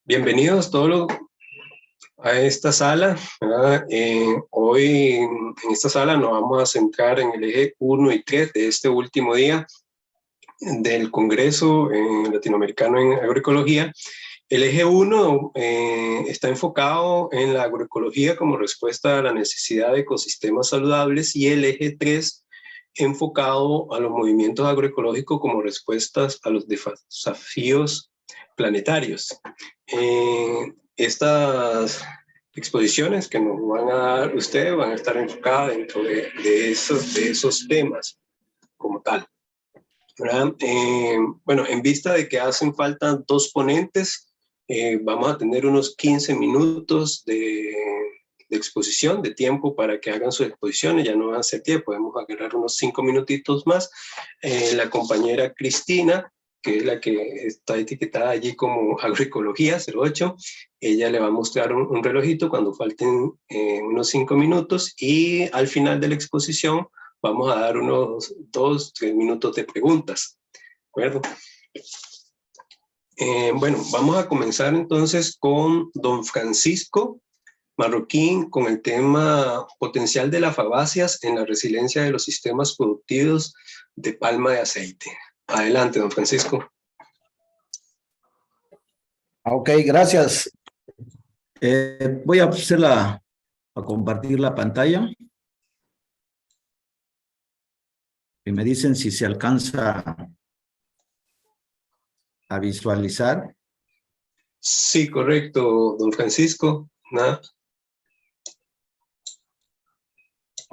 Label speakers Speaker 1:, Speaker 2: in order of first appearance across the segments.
Speaker 1: Bienvenidos todos a esta sala, ¿verdad? Hoy en esta sala nos vamos a centrar en el eje 1 y 3 de este último día del Congreso Latinoamericano en Agroecología. El eje 1 está enfocado en la agroecología como respuesta a la necesidad de ecosistemas saludables, y el eje 3 enfocado a los movimientos agroecológicos como respuestas a los desafíos planetarios. Estas exposiciones que nos van a dar ustedes van a estar enfocadas dentro de esos temas como tal. Bueno, en vista de que hacen falta dos ponentes, vamos a tener unos 15 minutos de exposición, de tiempo para que hagan sus exposiciones. Ya no va a ser tiempo, podemos agarrar unos 5 minutitos más. La compañera Cristina, que es la que está etiquetada allí como Agroecología 08, ella le va a mostrar un relojito cuando falten unos 5 minutos, y al final de la exposición vamos a dar unos 2-3 minutos de preguntas, ¿de acuerdo? Bueno, vamos a comenzar entonces con don Francisco Marroquín, con el tema potencial de las fabáceas en la resiliencia de los sistemas productivos de palma de aceite. Adelante, don Francisco.
Speaker 2: Ok, gracias. Voy a compartir la pantalla. Y me dicen si se alcanza a visualizar.
Speaker 1: Sí, correcto, don Francisco. Nada.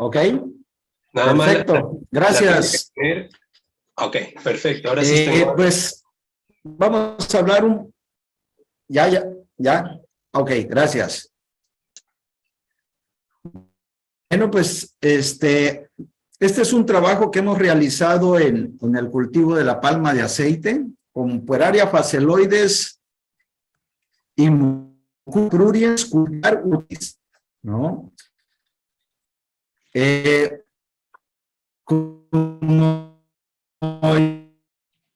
Speaker 2: Ok.
Speaker 1: Nada
Speaker 2: perfecto.
Speaker 1: Más
Speaker 2: gracias.
Speaker 1: Ok, perfecto. Ahora sí
Speaker 2: pues vamos a hablar Ya. Ok, gracias. Bueno, pues este es un trabajo que hemos realizado en el cultivo de la palma de aceite con Pueraria faceloides y Mucruriens cultivar utis, ¿no? Como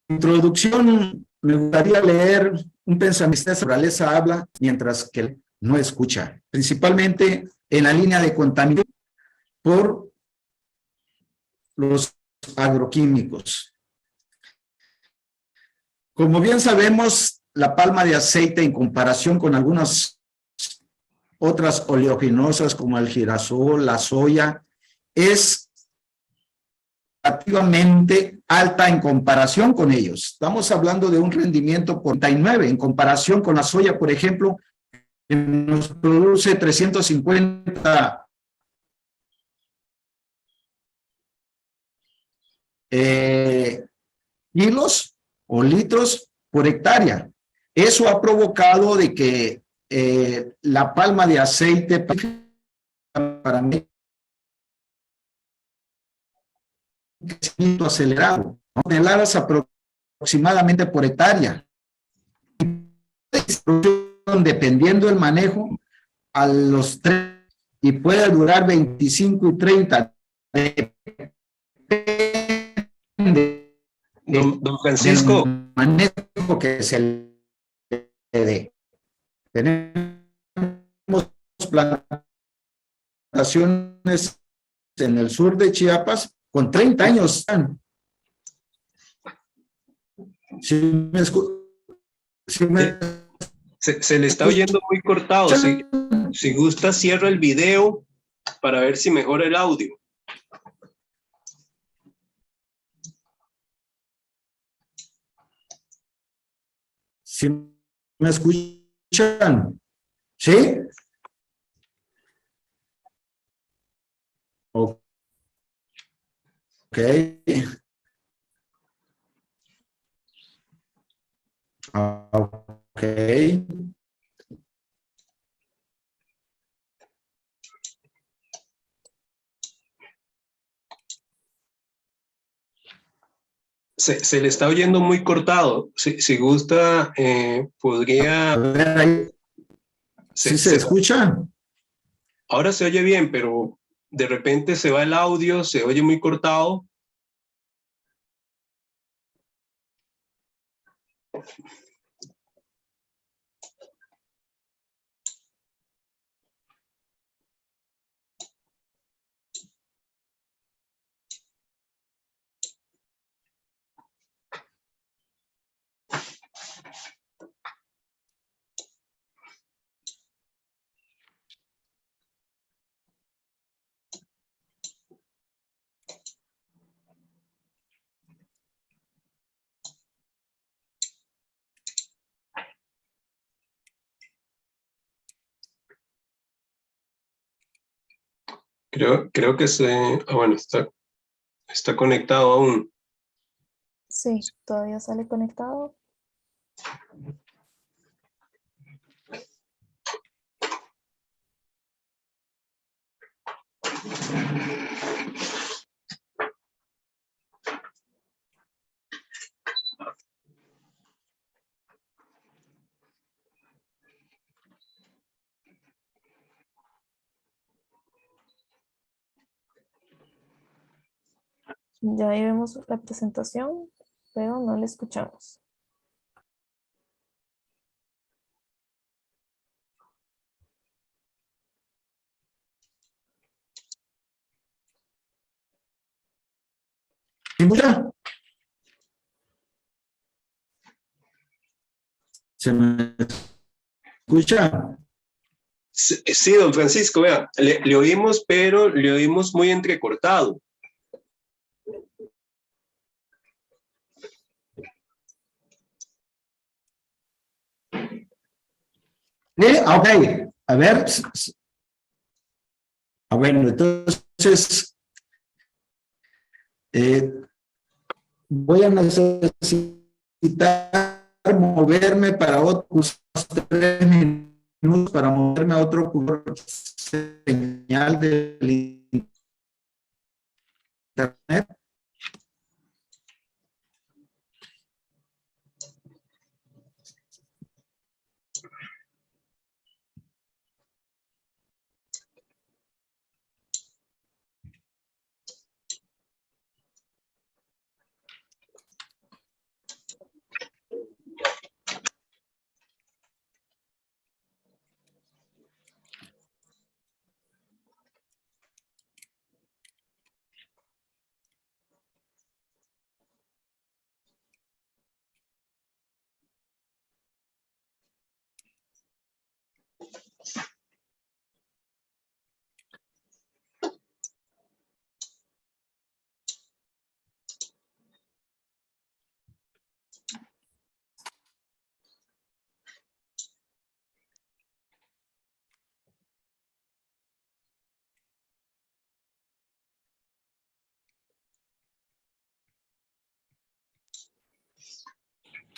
Speaker 2: introducción, me gustaría leer un pensamiento de naturaleza habla mientras que no escucha, principalmente en la línea de contaminación por los agroquímicos. Como bien sabemos, la palma de aceite en comparación con algunas otras oleaginosas como el girasol, la soya, es relativamente alta en comparación con ellos. Estamos hablando de un rendimiento por 39 en comparación con la soya, por ejemplo, que nos produce 350 kilos o litros por hectárea. Eso ha provocado de que la palma de aceite para mí un crecimiento acelerado, ¿no? Toneladas aproximadamente por hectárea. Dependiendo del manejo, a los 3 y puede durar 25 y 30.
Speaker 1: Don Francisco.
Speaker 2: Del manejo que se le dé. Tenemos plantaciones en el sur de Chiapas con 30 años.
Speaker 1: Se le está oyendo muy cortado. Si gusta, cierra el video para ver si mejora el audio.
Speaker 2: ¿Sí me escuchan? ¿Sí? Ok. Ok.
Speaker 1: Se le está oyendo muy cortado. Si gusta, podría...
Speaker 2: ¿Sí se escucha?
Speaker 1: Ahora se oye bien, pero de repente se va el audio, se oye muy cortado. Creo que bueno, está conectado aún.
Speaker 3: Sí, todavía sale conectado. Ya ahí vemos la presentación, pero no la escuchamos.
Speaker 2: ¿Me escucha? ¿Se me escucha?
Speaker 1: Sí, don Francisco, vea, le oímos, pero le oímos muy entrecortado.
Speaker 2: Ok, a ver. Bueno, entonces voy a necesitar moverme para otros 3 minutos para moverme a otro señal del internet.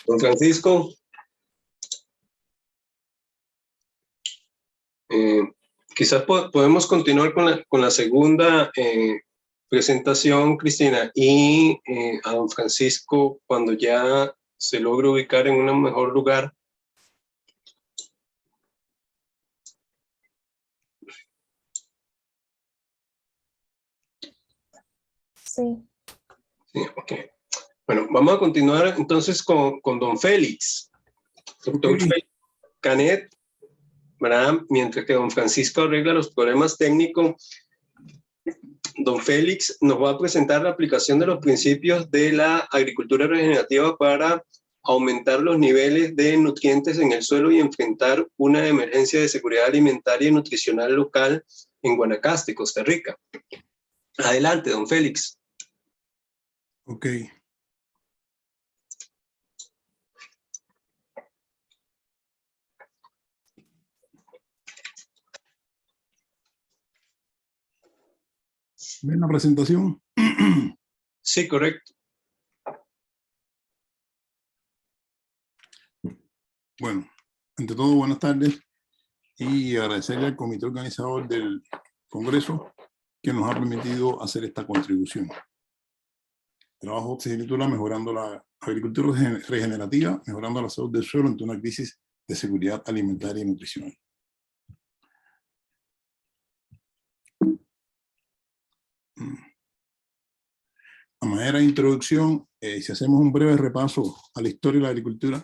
Speaker 1: Don Francisco, quizás podemos continuar con la segunda presentación, Cristina, y a don Francisco, cuando ya se logre ubicar en un mejor lugar.
Speaker 3: Sí.
Speaker 1: Sí, ok. Bueno, vamos a continuar entonces con don Félix. Doctor Félix Canet, ¿verdad? Mientras que don Francisco arregla los problemas técnicos, don Félix nos va a presentar la aplicación de los principios de la agricultura regenerativa para aumentar los niveles de nutrientes en el suelo y enfrentar una emergencia de seguridad alimentaria y nutricional local en Guanacaste, Costa Rica. Adelante, don Félix.
Speaker 4: Ok. ¿Ven la presentación?
Speaker 1: Sí, correcto.
Speaker 4: Bueno, ante todo, buenas tardes y agradecerle al comité organizador del Congreso que nos ha permitido hacer esta contribución. El trabajo se titula Mejorando la agricultura regenerativa, mejorando la salud del suelo ante una crisis de seguridad alimentaria y nutricional. A manera de introducción, si hacemos un breve repaso a la historia de la agricultura,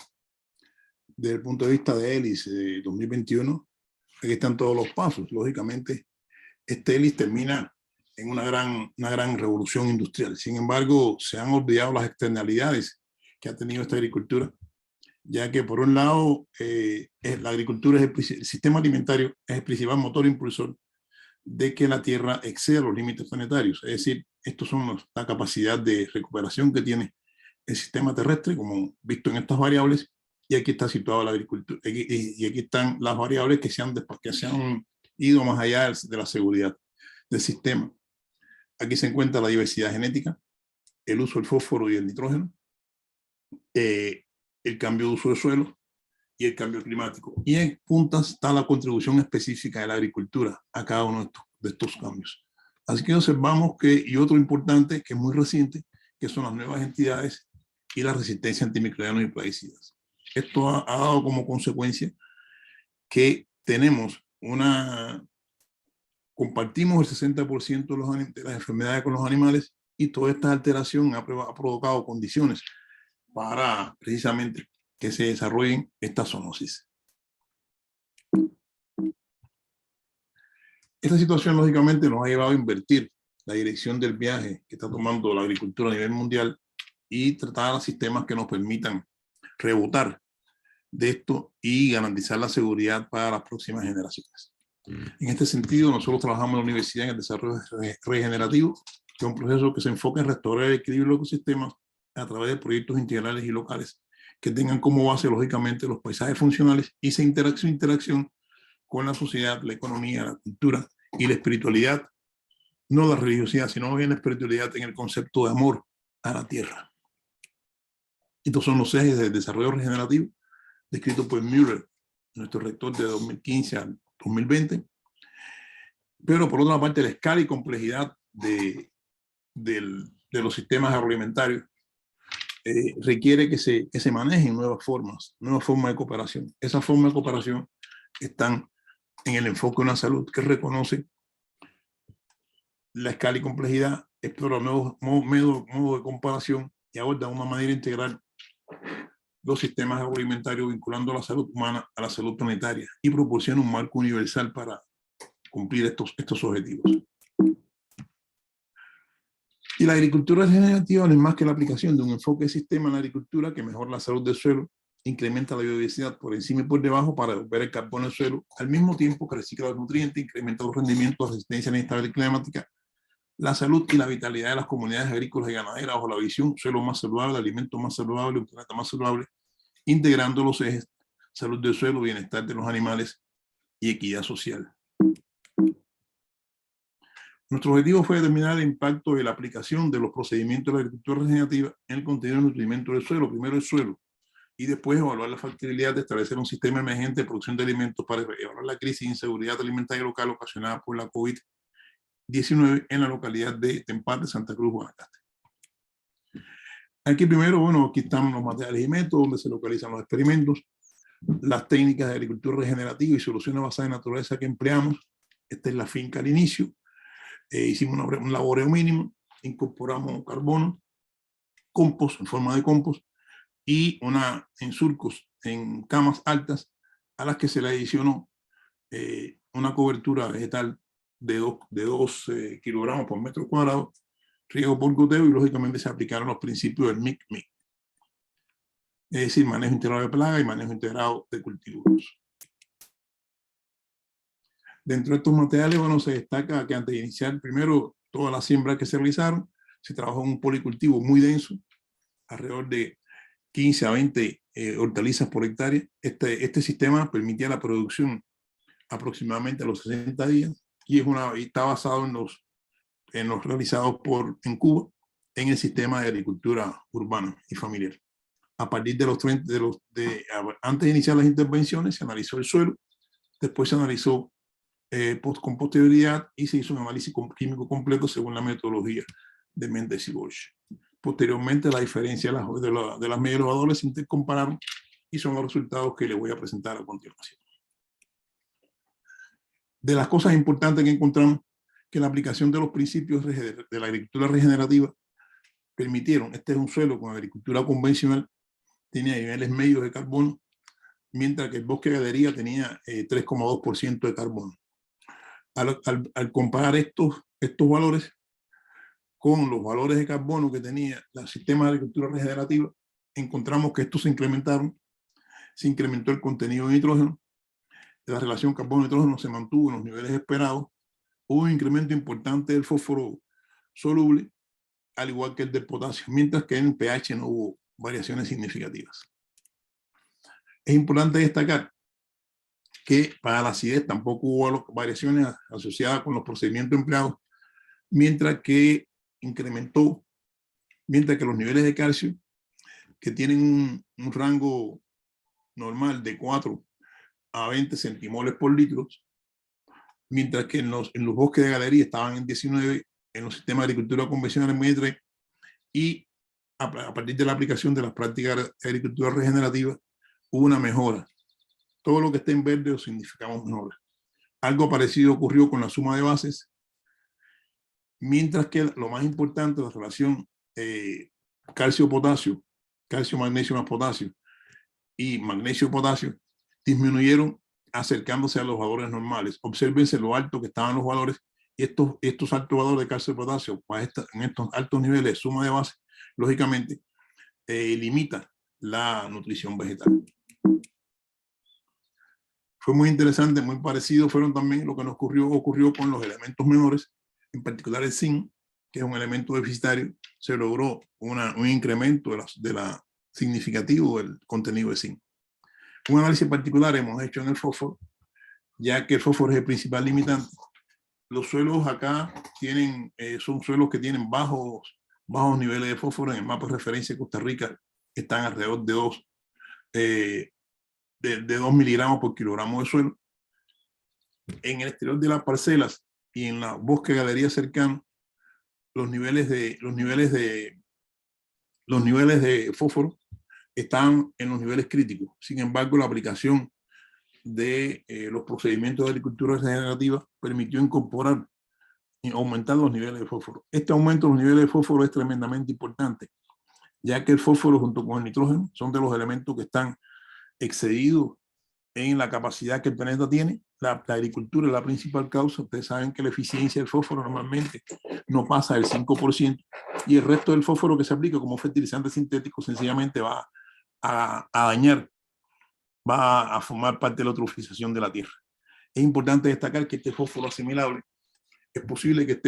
Speaker 4: desde el punto de vista de ELIS 2021, aquí están todos los pasos. Lógicamente, este ELIS termina en una gran revolución industrial. Sin embargo, se han olvidado las externalidades que ha tenido esta agricultura, ya que por un lado, la agricultura el sistema alimentario es el principal motor impulsor de que la Tierra exceda los límites planetarios. Es decir, estos son la capacidad de recuperación que tiene el sistema terrestre, como visto en estas variables, y aquí está situada la agricultura. Y aquí están las variables que se han ido más allá de la seguridad del sistema. Aquí se encuentra la diversidad genética, el uso del fósforo y el nitrógeno, el cambio de uso de suelo y el cambio climático. Y en puntas está la contribución específica de la agricultura a cada uno de estos cambios. Así que observamos que, y otro importante, que es muy reciente, que son las nuevas entidades y la resistencia a antimicrobianos y plaguicidas. Esto ha dado como consecuencia que compartimos el 60% de las enfermedades con los animales, y toda esta alteración ha provocado condiciones para precisamente que se desarrollen estas zoonosis. Esta situación lógicamente nos ha llevado a invertir la dirección del viaje que está tomando la agricultura a nivel mundial y tratar sistemas que nos permitan rebotar de esto y garantizar la seguridad para las próximas generaciones. En este sentido, nosotros trabajamos en la universidad en el desarrollo regenerativo, que es un proceso que se enfoca en restaurar el equilibrio de los ecosistemas a través de proyectos integrales y locales que tengan como base, lógicamente, los paisajes funcionales y esa interacción con la sociedad, la economía, la cultura y la espiritualidad, no la religiosidad, sino bien la espiritualidad en el concepto de amor a la tierra. Estos son los ejes del desarrollo regenerativo descrito por Müller, nuestro rector de 2015 al 2020. Pero por otra parte, la escala y complejidad de los sistemas agroalimentarios requiere que se manejen nuevas formas de cooperación. Esas formas de cooperación están en el enfoque de una salud que reconoce la escala y complejidad, explora nuevos modos de comparación y aborda de una manera integral los sistemas agroalimentarios vinculando la salud humana a la salud planetaria y proporciona un marco universal para cumplir estos objetivos. Y la agricultura regenerativa no es más que la aplicación de un enfoque de sistema en la agricultura que mejora la salud del suelo, incrementa la biodiversidad por encima y por debajo para devolver el carbono al suelo, al mismo tiempo que recicla los nutrientes, incrementa los rendimientos, la resistencia a la inestabilidad climática, la salud y la vitalidad de las comunidades agrícolas y ganaderas bajo la visión suelo más saludable, alimentos más saludables, un planeta más saludable, integrando los ejes salud del suelo, bienestar de los animales y equidad social. Nuestro objetivo fue determinar el impacto de la aplicación de los procedimientos de la agricultura regenerativa en el contenido de nutrimiento del suelo, primero el suelo, y después evaluar la factibilidad de establecer un sistema emergente de producción de alimentos para evaluar la crisis de inseguridad alimentaria local ocasionada por la COVID-19 en la localidad de Tempate, Santa Cruz, Guanacaste. Aquí primero, bueno, aquí están los materiales y métodos donde se localizan los experimentos, las técnicas de agricultura regenerativa y soluciones basadas en naturaleza que empleamos. Esta es la finca al inicio. Hicimos un laboreo mínimo, incorporamos carbono, compost en forma de compost y en surcos, en camas altas a las que se le adicionó una cobertura vegetal de 2 kilogramos por metro cuadrado, riego por goteo, y lógicamente se aplicaron los principios del MIC-MIC. Es decir, manejo integrado de plaga y manejo integrado de cultivos. Dentro de estos materiales, bueno, se destaca que antes de iniciar primero todas las siembras que se realizaron, se trabajó en un policultivo muy denso, alrededor de 15 a 20 hortalizas por hectárea. Este sistema permitía la producción aproximadamente a los 60 días y está basado en los realizados en Cuba en el sistema de agricultura urbana y familiar. A partir antes de iniciar las intervenciones, se analizó el suelo, después se analizó con posterioridad y se hizo un análisis químico completo según la metodología de Mendes y Bosch. Posteriormente, la diferencia de las medias elevadoras se intercompararon y son los resultados que les voy a presentar a continuación. De las cosas importantes que encontramos, que la aplicación de los principios de la agricultura regenerativa permitieron, este es un suelo con agricultura convencional, tenía niveles medios de carbono, mientras que el bosque de galería tenía 3,2% de carbono. Al comparar estos valores con los valores de carbono que tenía el sistema de agricultura regenerativa, encontramos que estos se incrementaron. Se incrementó el contenido de nitrógeno, la relación carbono-nitrógeno se mantuvo en los niveles esperados, hubo un incremento importante del fósforo soluble, al igual que el del potasio, mientras que en el pH no hubo variaciones significativas. Es importante destacar que para la acidez tampoco hubo variaciones asociadas con los procedimientos empleados, mientras que los niveles de calcio, que tienen un rango normal de 4 a 20 centimoles por litro, mientras que en los bosques de galería estaban en 19, en los sistemas de agricultura convencional en 23, y a partir de la aplicación de las prácticas de agricultura regenerativa hubo una mejora. Todo lo que esté en verde lo significamos mejora. Algo parecido ocurrió con la suma de bases, mientras que lo más importante, la relación calcio-potasio, calcio-magnesio más potasio y magnesio-potasio, disminuyeron acercándose a los valores normales. Obsérvense lo alto que estaban los valores, y estos altos valores de calcio y potasio, en estos altos niveles de suma de base, lógicamente, limita la nutrición vegetal. Fue muy interesante, muy parecido fueron también lo que nos ocurrió con los elementos menores, en particular el zinc, que es un elemento deficitario. Se logró un incremento significativo del contenido de zinc. Un análisis particular hemos hecho en el fósforo, ya que el fósforo es el principal limitante. Los suelos acá son suelos que tienen bajos niveles de fósforo. En el mapa de referencia de Costa Rica están alrededor de 2 miligramos por kilogramo de suelo. En el exterior de las parcelas y en la bosque galería cercano, los niveles de fósforo están en los niveles críticos. Sin embargo, la aplicación de los procedimientos de agricultura regenerativa permitió incorporar y aumentar los niveles de fósforo. Este aumento de los niveles de fósforo es tremendamente importante, ya que el fósforo junto con el nitrógeno son de los elementos que están excedidos en la capacidad que el planeta tiene. La agricultura es la principal causa. Ustedes saben que la eficiencia del fósforo normalmente no pasa del 5%, y el resto del fósforo que se aplica como fertilizante sintético sencillamente va a dañar, va a formar parte de la eutrofización de la tierra. Es importante destacar que este fósforo asimilable es posible que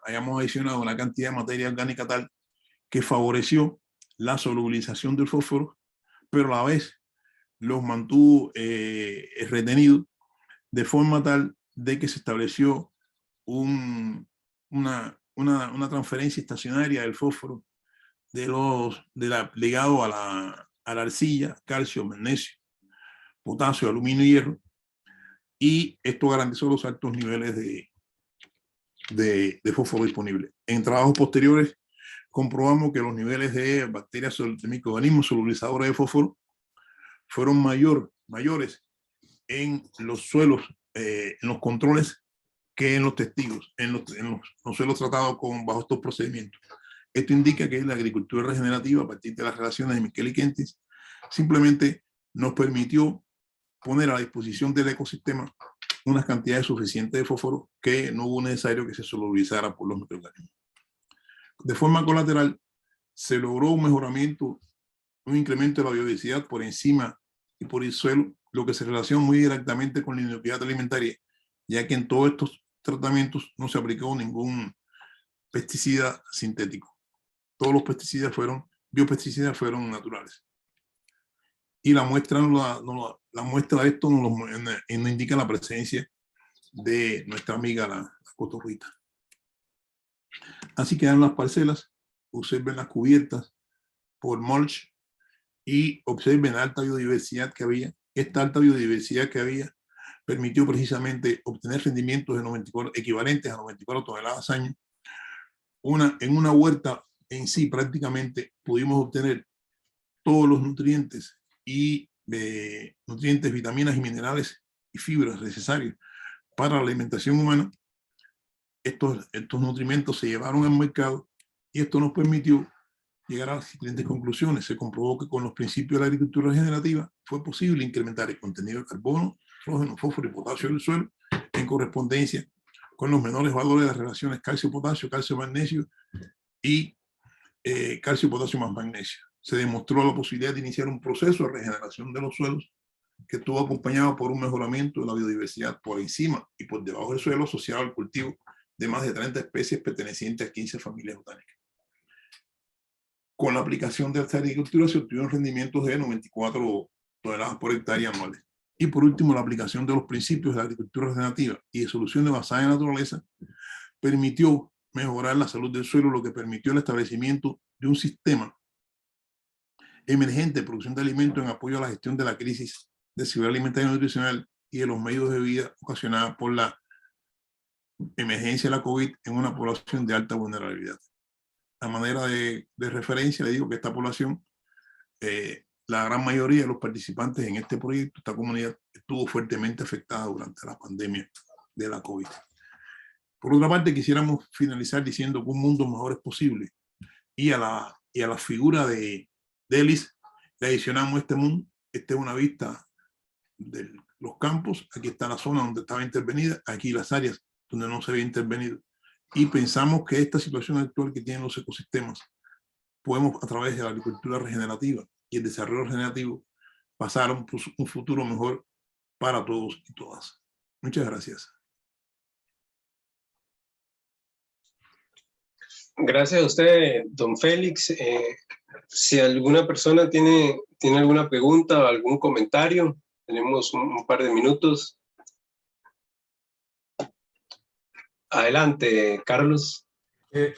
Speaker 4: hayamos adicionado una cantidad de materia orgánica tal que favoreció la solubilización del fósforo, pero a la vez los mantuvo retenidos, de forma tal de que se estableció una transferencia estacionaria del fósforo ligado a la arcilla, calcio, magnesio, potasio, aluminio y hierro, y esto garantizó los altos niveles de fósforo disponible. En trabajos posteriores comprobamos que los niveles de bacterias, de microorganismos solubilizadores de fósforo fueron mayores en los suelos, en los controles, que en los testigos, en los suelos tratados bajo estos procedimientos. Esto indica que la agricultura regenerativa, a partir de las relaciones de Miquel y Kentis, simplemente nos permitió poner a la disposición del ecosistema unas cantidades suficientes de fósforo que no hubo necesario que se solubilizara por los microorganismos. De forma colateral, se logró un mejoramiento, un incremento de la biodiversidad por encima y por el suelo, lo que se relaciona muy directamente con la inocuidad alimentaria, ya que en todos estos tratamientos no se aplicó ningún pesticida sintético. Todos los biopesticidas fueron naturales. Y la muestra de esto nos indica la presencia de nuestra amiga la cotorrita. Así quedan las parcelas. Observen las cubiertas por mulch y observen la alta biodiversidad que había. Esta alta biodiversidad que había permitió precisamente obtener rendimientos equivalentes a 94 toneladas año. En una huerta en sí prácticamente pudimos obtener todos los nutrientes, vitaminas y minerales y fibras necesarios para la alimentación humana. Estos nutrimentos se llevaron al mercado, y esto nos permitió llegar a las siguientes conclusiones. Se comprobó que con los principios de la agricultura regenerativa fue posible incrementar el contenido de carbono, nitrógeno, fósforo y potasio del suelo en correspondencia con los menores valores de las relaciones calcio-potasio, calcio-magnesio y calcio-potasio más magnesio. Se demostró la posibilidad de iniciar un proceso de regeneración de los suelos que estuvo acompañado por un mejoramiento de la biodiversidad por encima y por debajo del suelo asociado al cultivo de más de 30 especies pertenecientes a 15 familias botánicas. Con la aplicación de esta agricultura se obtuvieron rendimientos de 94 toneladas por hectárea anuales. Y por último, la aplicación de los principios de la agricultura regenerativa y de soluciones basadas en la naturaleza permitió mejorar la salud del suelo, lo que permitió el establecimiento de un sistema emergente de producción de alimentos en apoyo a la gestión de la crisis de seguridad alimentaria y nutricional y de los medios de vida ocasionada por la emergencia de la COVID en una población de alta vulnerabilidad. A manera de referencia, le digo que esta población, la gran mayoría de los participantes en este proyecto, esta comunidad, estuvo fuertemente afectada durante la pandemia de la COVID. Por otra parte, quisiéramos finalizar diciendo que un mundo mejor es posible. Y a la figura de Elis le adicionamos este mundo. Esta es una vista de los campos. Aquí está la zona donde estaba intervenida. Aquí las áreas donde no se había intervenido. Y pensamos que esta situación actual que tienen los ecosistemas, podemos a través de la agricultura regenerativa y el desarrollo regenerativo pasar a un futuro mejor para todos y todas. Muchas gracias.
Speaker 1: Gracias a usted, don Félix. Si alguna persona tiene alguna pregunta o algún comentario, tenemos un par de minutos. Adelante, Carlos.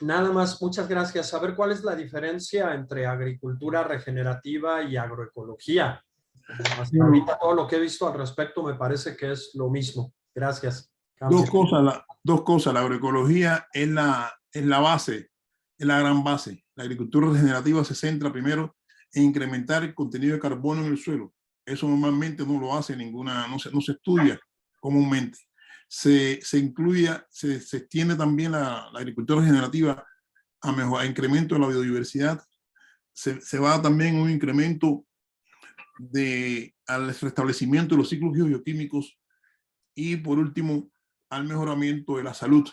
Speaker 5: Nada más, muchas gracias. A ver, ¿cuál es la diferencia entre agricultura regenerativa y agroecología? Hasta ahorita todo lo que he visto al respecto me parece que es lo mismo. Gracias.
Speaker 4: Dos cosas. La agroecología es la base, es la gran base. La agricultura regenerativa se centra primero en incrementar el contenido de carbono en el suelo. Eso normalmente no lo hace no se estudia comúnmente. Se extiende también la agricultura regenerativa a incremento de la biodiversidad. Se va también un incremento al restablecimiento de los ciclos bioquímicos y por último al mejoramiento de la salud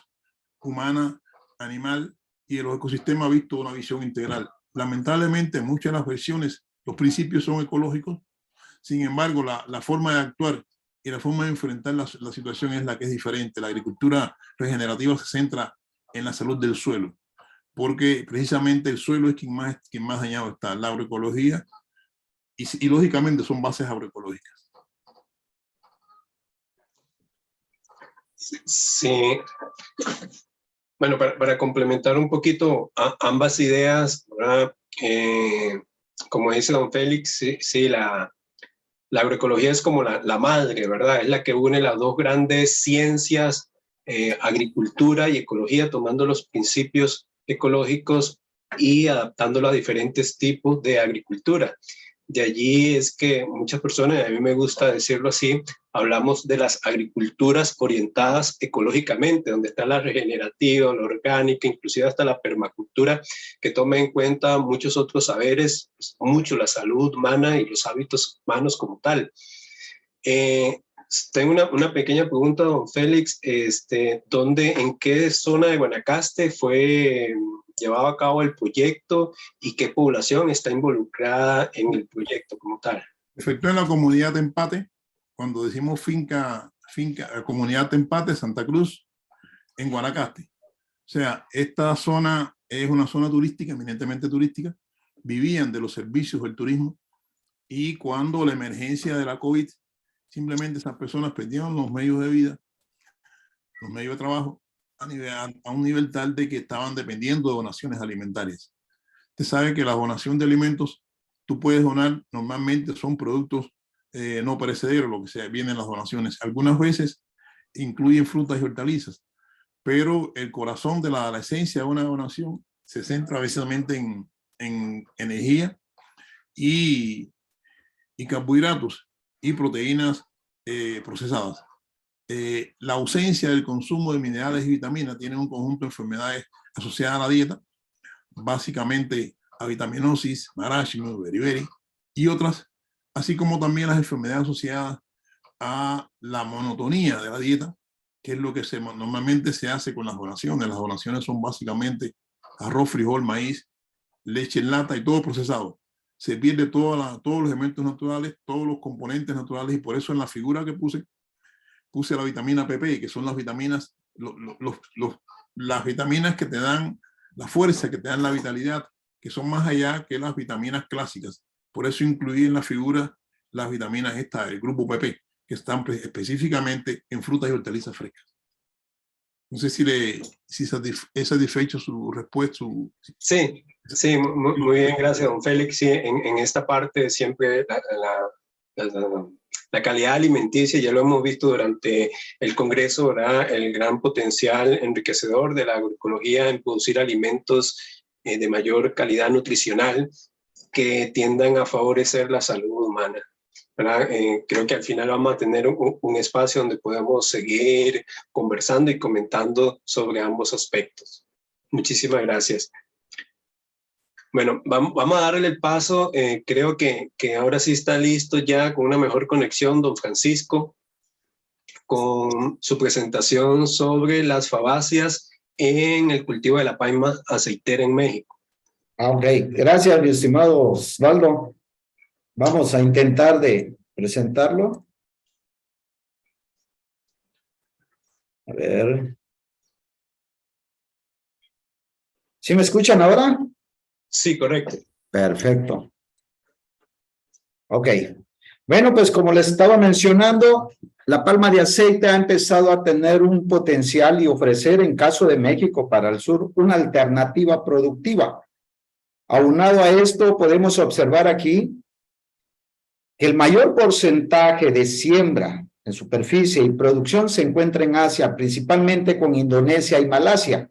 Speaker 4: humana, animal y de los ecosistemas visto una visión integral. Lamentablemente en muchas de las versiones los principios son ecológicos, sin embargo la forma de actuar y la forma de enfrentar la situación es la que es diferente. La agricultura regenerativa se centra en la salud del suelo, porque precisamente el suelo es quien más dañado está. La agroecología y lógicamente son bases agroecológicas.
Speaker 1: Sí. Bueno, para complementar un poquito ambas ideas, como dice don Félix, sí, la agroecología es como la madre, ¿verdad? Es la que une las dos grandes ciencias, agricultura y ecología, tomando los principios ecológicos y adaptándolo a diferentes tipos de agricultura. De allí es que muchas personas, a mí me gusta decirlo así, hablamos de las agriculturas orientadas ecológicamente, donde está la regenerativa, la orgánica, inclusive hasta la permacultura, que toma en cuenta muchos otros saberes, mucho la salud humana y los hábitos humanos como tal. Tengo una pequeña pregunta, don Félix. ¿En qué zona de Guanacaste fue llevado a cabo el proyecto y qué población está involucrada en el proyecto como tal?
Speaker 4: Efectuó en la comunidad de Empate, cuando decimos finca, comunidad de Empate, Santa Cruz, en Guanacaste. O sea, esta zona es una zona turística, eminentemente turística, vivían de los servicios del turismo y cuando la emergencia de la COVID, simplemente esas personas perdieron los medios de vida, los medios de trabajo, a un nivel tal de que estaban dependiendo de donaciones alimentarias. Usted sabe que la donación de alimentos, tú puedes donar, normalmente son productos no perecederos, lo que sea, vienen las donaciones. Algunas veces incluyen frutas y hortalizas, pero el corazón de la esencia de una donación se centra precisamente en energía y carbohidratos y proteínas procesadas. La ausencia del consumo de minerales y vitaminas tiene un conjunto de enfermedades asociadas a la dieta, básicamente avitaminosis, marasmo, beriberi y otras, así como también las enfermedades asociadas a la monotonía de la dieta, que es lo que normalmente se hace con las donaciones. Las donaciones son básicamente arroz, frijol, maíz, leche en lata y todo procesado. Se pierde todos los elementos naturales, todos los componentes naturales, y por eso en la figura que puse la vitamina PP, que son las vitaminas, las vitaminas que te dan la fuerza, que te dan la vitalidad, que son más allá que las vitaminas clásicas. Por eso incluí en la figura las vitaminas del grupo PP, que están específicamente en frutas y hortalizas frescas. No sé si es satisfecho su respuesta.
Speaker 1: Sí, sí, muy bien, gracias, don Félix. Sí, en esta parte siempre la calidad alimenticia, ya lo hemos visto durante el Congreso, ¿verdad? El gran potencial enriquecedor de la agroecología en producir alimentos de mayor calidad nutricional que tiendan a favorecer la salud humana. Creo que al final vamos a tener un espacio donde podemos seguir conversando y comentando sobre ambos aspectos. Muchísimas gracias. Bueno, vamos a darle el paso. Creo que ahora sí está listo ya con una mejor conexión, don Francisco, con su presentación sobre las fabáceas en el cultivo de la palma aceitera en México.
Speaker 2: Ok, gracias, mi estimado Osvaldo. Vamos a intentar de presentarlo. A ver. ¿Sí me escuchan ahora?
Speaker 1: Sí, correcto.
Speaker 2: Perfecto. Ok. Bueno, pues como les estaba mencionando, la palma de aceite ha empezado a tener un potencial y ofrecer, en caso de México para el sur, una alternativa productiva. Aunado a esto, podemos observar aquí que el mayor porcentaje de siembra en superficie y producción se encuentra en Asia, principalmente con Indonesia y Malasia.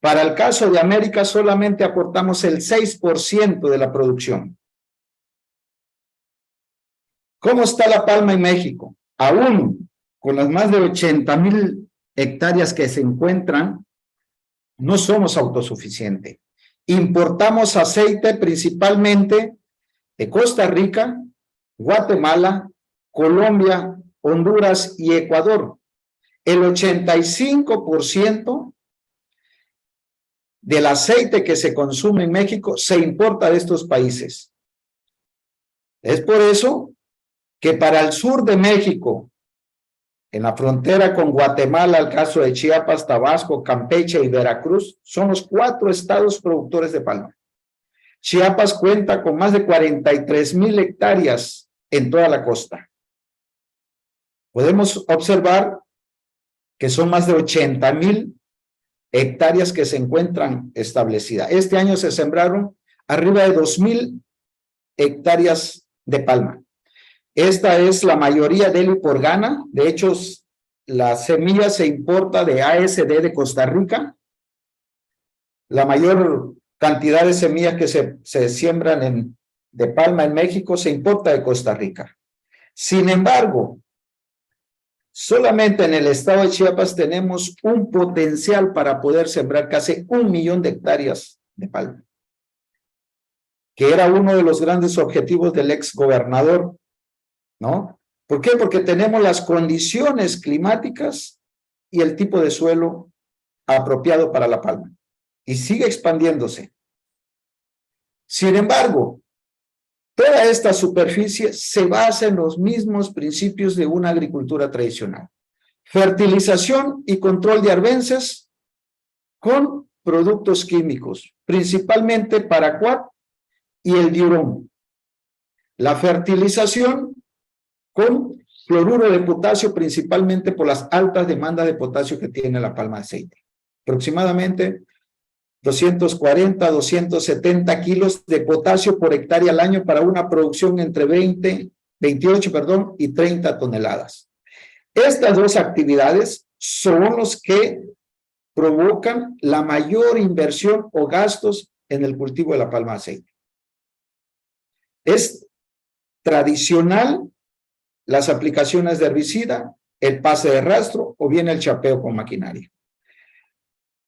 Speaker 2: Para el caso de América, solamente aportamos el 6% de la producción. ¿Cómo está la palma en México? Aún con las más de 80,000 hectáreas que se encuentran, no somos autosuficientes. Importamos aceite principalmente de Costa Rica, Guatemala, Colombia, Honduras y Ecuador. El 85% del aceite que se consume en México se importa de estos países. Es por eso que para el sur de México, en la frontera con Guatemala, el caso de Chiapas, Tabasco, Campeche y Veracruz, son los 4 estados productores de palma. Chiapas cuenta con más de 43,000 hectáreas en toda la costa. Podemos observar que son más de 80,000 hectáreas que se encuentran establecidas. Este año se sembraron arriba de 2,000 hectáreas de palma. Esta es la mayoría de Heli por Ghana. De hecho, la semilla se importa de ASD de Costa Rica. La mayor cantidad de semillas que se siembran de palma en México se importa de Costa Rica. Sin embargo, solamente en el estado de Chiapas tenemos un potencial para poder sembrar casi 1 millón de hectáreas de palma, que era uno de los grandes objetivos del ex gobernador, ¿no? ¿Por qué? Porque tenemos las condiciones climáticas y el tipo de suelo apropiado para la palma, y sigue expandiéndose. Sin embargo, toda esta superficie se basa en los mismos principios de una agricultura tradicional. Fertilización y control de arbences con productos químicos, principalmente paraquat y el diurón. La fertilización con cloruro de potasio, principalmente por las altas demandas de potasio que tiene la palma de aceite. Aproximadamente 240 a 270 kilos de potasio por hectárea al año para una producción entre 28 y 30 toneladas. Estas dos actividades son los que provocan la mayor inversión o gastos en el cultivo de la palma de aceite. Es tradicional las aplicaciones de herbicida, el pase de rastro o bien el chapeo con maquinaria.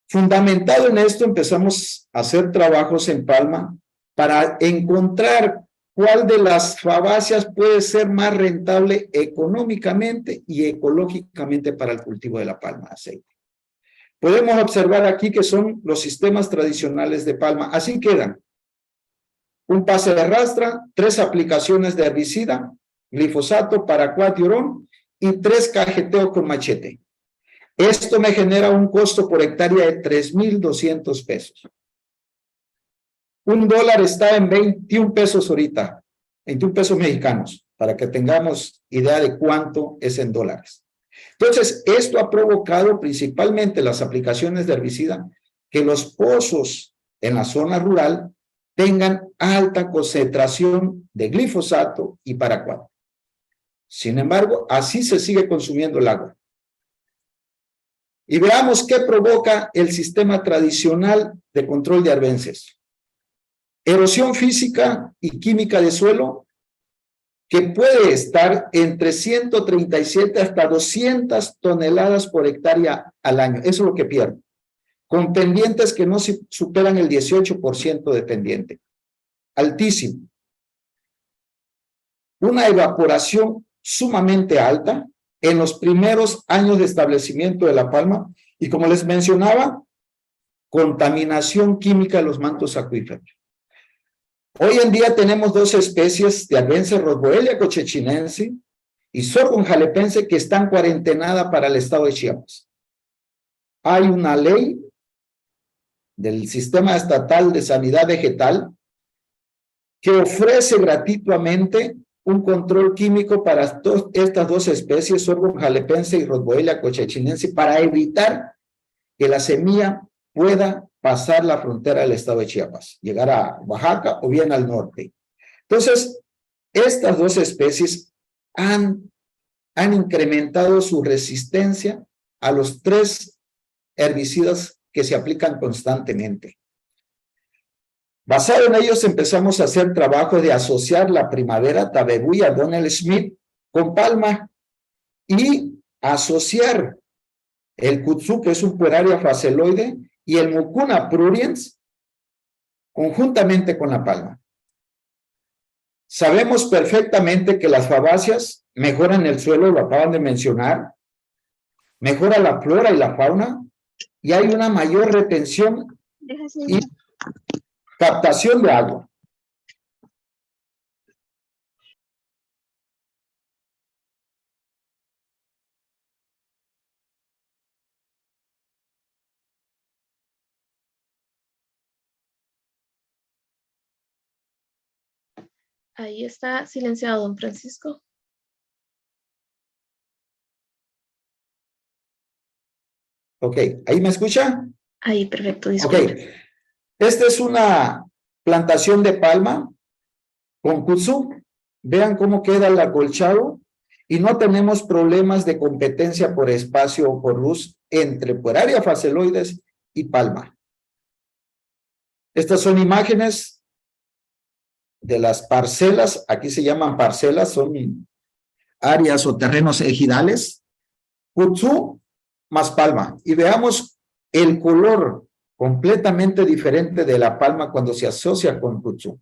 Speaker 2: Fundamentado en esto, empezamos a hacer trabajos en palma para encontrar cuál de las fabáceas puede ser más rentable económicamente y ecológicamente para el cultivo de la palma de aceite. Podemos observar aquí que son los sistemas tradicionales de palma. Así quedan: un pase de rastra, 3 aplicaciones de herbicida, glifosato, paraquat y orón, y 3 cajeteos con machete. Esto me genera un costo por hectárea de 3,200 pesos. $1 está en 21 pesos ahorita, 21 pesos mexicanos, para que tengamos idea de cuánto es en dólares. Entonces, esto ha provocado principalmente las aplicaciones de herbicida, que los pozos en la zona rural tengan alta concentración de glifosato y paraquat. Sin embargo, así se sigue consumiendo el agua. Y veamos qué provoca el sistema tradicional de control de arbences. Erosión física y química de suelo, que puede estar entre 137 hasta 200 toneladas por hectárea al año. Eso es lo que pierde. Con pendientes que no superan el 18% de pendiente. Altísimo. Una evaporación sumamente alta en los primeros años de establecimiento de la palma, y como les mencionaba, contaminación química de los mantos acuíferos. Hoy en día tenemos 2 especies de arbences, Rosboelia cochinense y Sorghum jalepense, que están cuarentenadas para el estado de Chiapas. Hay una ley del Sistema Estatal de Sanidad Vegetal que ofrece gratuitamente un control químico para estas 2 especies, Sorghum jalepense y Rosboelia cochinense, para evitar que la semilla pueda pasar la frontera del estado de Chiapas, llegar a Oaxaca o bien al norte. Entonces, estas 2 especies han incrementado su resistencia a los 3 herbicidas que se aplican constantemente. Basado en ellos, empezamos a hacer trabajo de asociar la primavera Tabebuia Donald Smith con palma y asociar el kudzu, que es un pueraria faceloide, y el Mucuna pruriens conjuntamente con la palma. Sabemos perfectamente que las fabáceas mejoran el suelo, lo acaban de mencionar, mejora la flora y la fauna, y hay una mayor retención y captación de agua.
Speaker 3: Ahí está silenciado, don Francisco.
Speaker 2: Ok, ¿ahí me escucha?
Speaker 3: Ahí, perfecto,
Speaker 2: Ok,
Speaker 3: disculpe.
Speaker 2: esta es una plantación de palma con kudzu. Vean cómo queda el acolchado y no tenemos problemas de competencia por espacio o por luz entre pueraria faceloides y palma. Estas son imágenes de las parcelas, aquí se llaman parcelas, son áreas o terrenos ejidales, kudzu más palma. Y veamos el color completamente diferente de la palma cuando se asocia con kudzu.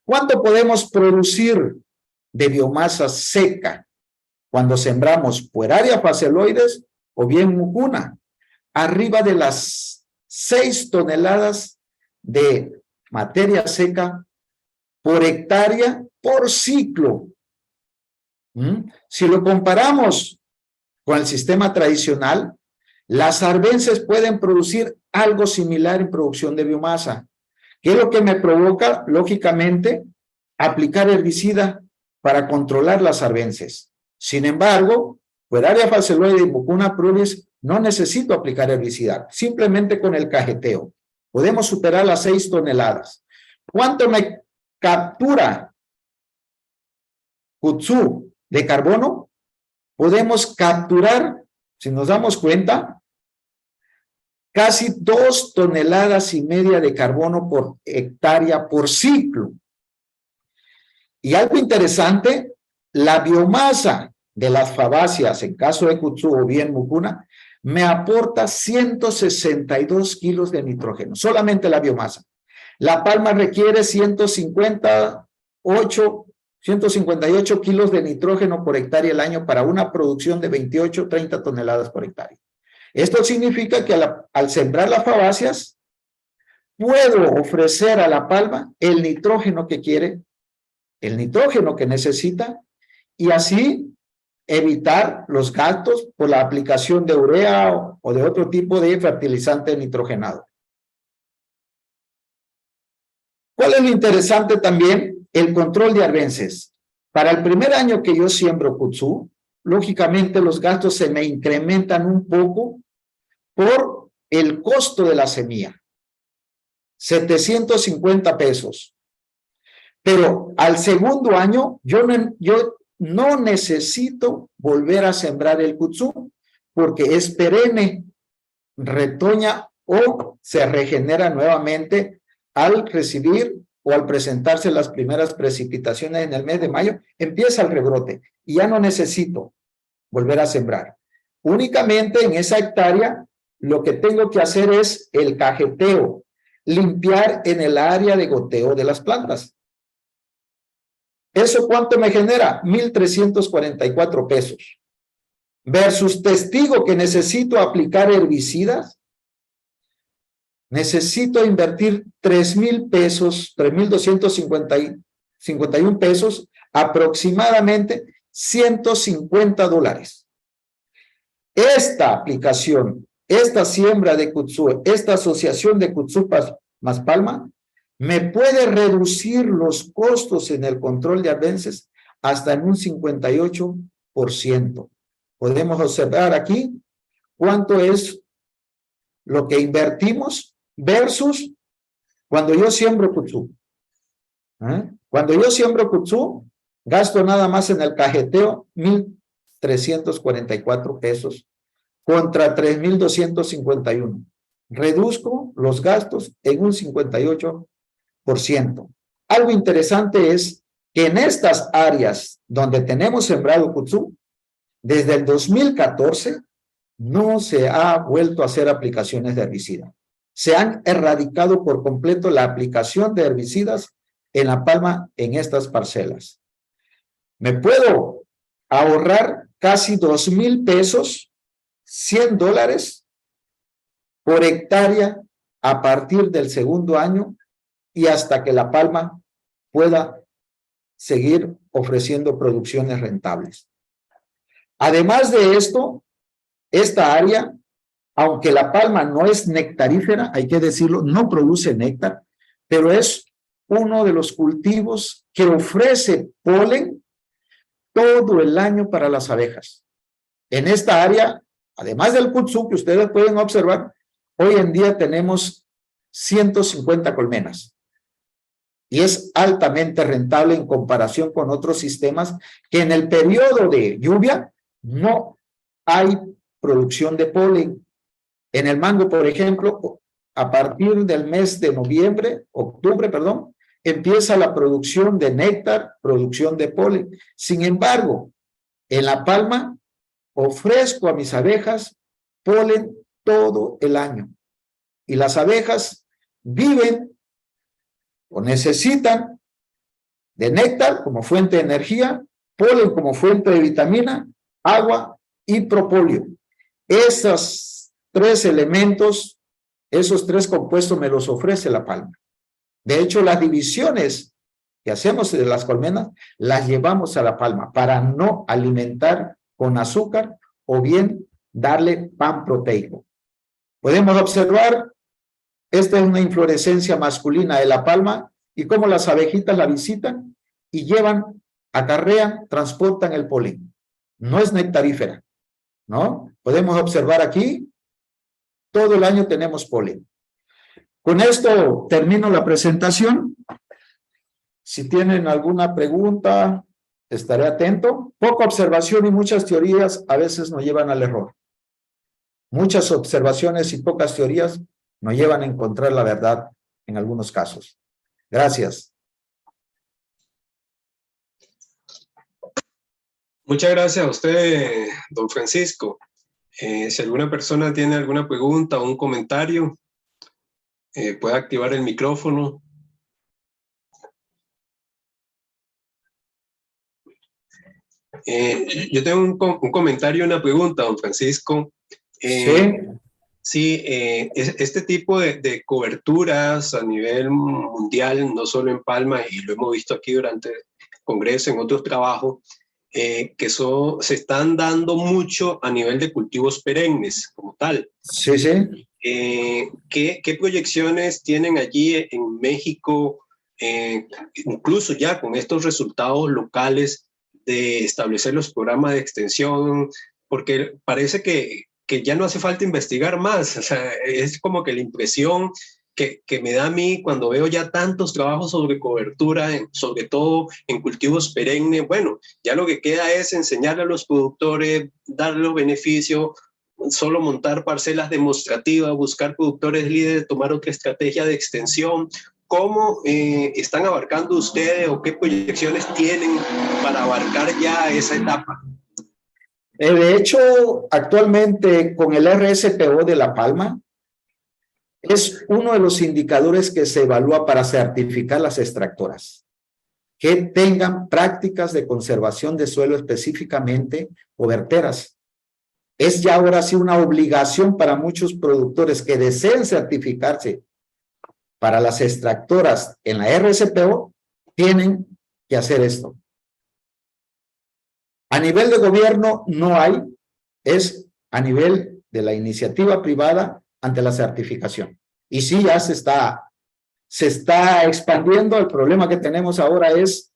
Speaker 2: ¿Cuánto podemos producir de biomasa seca cuando sembramos pueraria faceloides o bien mucuna? Arriba de las 6 toneladas de materia seca por hectárea por ciclo. Si lo comparamos con el sistema tradicional, las arbences pueden producir algo similar en producción de biomasa. ¿Qué es lo que me provoca? Lógicamente, aplicar herbicida para controlar las arbences. Sin embargo, pueraria faceloide y Mucuna pruriens no necesito aplicar herbicida, simplemente con el cajeteo. Podemos superar las 6 toneladas. ¿Cuánto me captura kudzu de carbono? Podemos capturar, si nos damos cuenta, casi 2,5 toneladas de carbono por hectárea por ciclo. Y algo interesante, la biomasa de las fabáceas, en caso de kudzu o bien mucuna, me aporta 162 kilos de nitrógeno, solamente la biomasa. La palma requiere 158 kilos de nitrógeno por hectárea al año para una producción de 28-30 toneladas por hectárea. Esto significa que al sembrar las fabáceas, puedo ofrecer a la palma el nitrógeno que quiere, el nitrógeno que necesita, y así evitar los gastos por la aplicación de urea o de otro tipo de fertilizante nitrogenado. ¿Cuál es lo interesante también? El control de arbences. Para el primer año que yo siembro kutzú, lógicamente los gastos se me incrementan un poco por el costo de la semilla. 750 pesos. Pero al segundo año yo no necesito volver a sembrar el kutzú porque es perenne, retoña o se regenera nuevamente al recibir o al presentarse las primeras precipitaciones en el mes de mayo, empieza el rebrote y ya no necesito volver a sembrar. Únicamente en esa hectárea lo que tengo que hacer es el cajeteo, limpiar en el área de goteo de las plantas. ¿Eso cuánto me genera? 1,344 pesos. Versus testigo que necesito aplicar herbicidas, necesito invertir 3,000 pesos, 3,251 pesos, aproximadamente $150. Esta aplicación, esta siembra de kutzú, esta asociación de kutzú más palma, me puede reducir los costos en el control de arbences hasta en un 58%. Podemos observar aquí cuánto es lo que invertimos versus cuando yo siembro kutzú. Cuando yo siembro kutzú, gasto nada más en el cajeteo 1,344 pesos contra 3,251. Reduzco los gastos en un 58%. Algo interesante es que en estas áreas donde tenemos sembrado kutzú, desde el 2014 no se ha vuelto a hacer aplicaciones de herbicida. Se han erradicado por completo la aplicación de herbicidas en la palma en estas parcelas. Me puedo ahorrar casi 2,000 pesos, $100 por hectárea a partir del segundo año y hasta que la palma pueda seguir ofreciendo producciones rentables. Además de esto, esta área, aunque la palma no es nectarífera, hay que decirlo, no produce néctar, pero es uno de los cultivos que ofrece polen todo el año para las abejas. En esta área, además del kutzú que ustedes pueden observar, hoy en día tenemos 150 colmenas. Y es altamente rentable en comparación con otros sistemas que en el periodo de lluvia no hay producción de polen. En el mango, por ejemplo, a partir del mes de octubre, empieza la producción de néctar, producción de polen. Sin embargo, en la palma ofrezco a mis abejas polen todo el año. Y las abejas viven o necesitan de néctar como fuente de energía, polen como fuente de vitamina, agua y propóleo. Esos tres elementos, esos tres compuestos me los ofrece la palma. De hecho, las divisiones que hacemos de las colmenas las llevamos a la palma para no alimentar con azúcar o bien darle pan proteico. Podemos observar, esta es una inflorescencia masculina de la palma y cómo las abejitas la visitan y llevan, acarrean, transportan el polen. No es nectarífera, ¿no? Podemos observar aquí, todo el año tenemos polen. Con esto termino la presentación. Si tienen alguna pregunta, estaré atento. Poca observación y muchas teorías a veces nos llevan al error. Muchas observaciones y pocas teorías nos llevan a encontrar la verdad en algunos casos. Gracias.
Speaker 1: Muchas gracias a usted, don Francisco. Si alguna persona tiene alguna pregunta o un comentario, puede activar el micrófono Yo tengo un comentario y una pregunta, don Francisco.
Speaker 2: Sí.
Speaker 1: Sí, este tipo de coberturas a nivel mundial, no solo en Palma, y lo hemos visto aquí durante el Congreso, en otros trabajos, se están dando mucho a nivel de cultivos perennes como tal.
Speaker 2: Sí, sí.
Speaker 1: ¿Qué proyecciones tienen allí en México, incluso ya con estos resultados locales, de establecer los programas de extensión? Porque parece que ya no hace falta investigar más. O sea, es como que la impresión que me da a mí cuando veo ya tantos trabajos sobre cobertura, sobre todo en cultivos perennes. Bueno, ya lo que queda es enseñarle a los productores, darle los beneficios, solo montar parcelas demostrativas, buscar productores líderes, tomar otra estrategia de extensión. ¿Cómo están abarcando ustedes o qué proyecciones tienen para abarcar ya esa etapa?
Speaker 2: De hecho, actualmente con el RSPO de La Palma, es uno de los indicadores que se evalúa para certificar las extractoras, que tengan prácticas de conservación de suelo, específicamente coberteras. Es ya ahora sí una obligación para muchos productores que deseen certificarse para las extractoras en la RSPO, tienen que hacer esto. A nivel de gobierno no hay, es a nivel de la iniciativa privada ante la certificación. Y sí, ya se está expandiendo. El problema que tenemos ahora es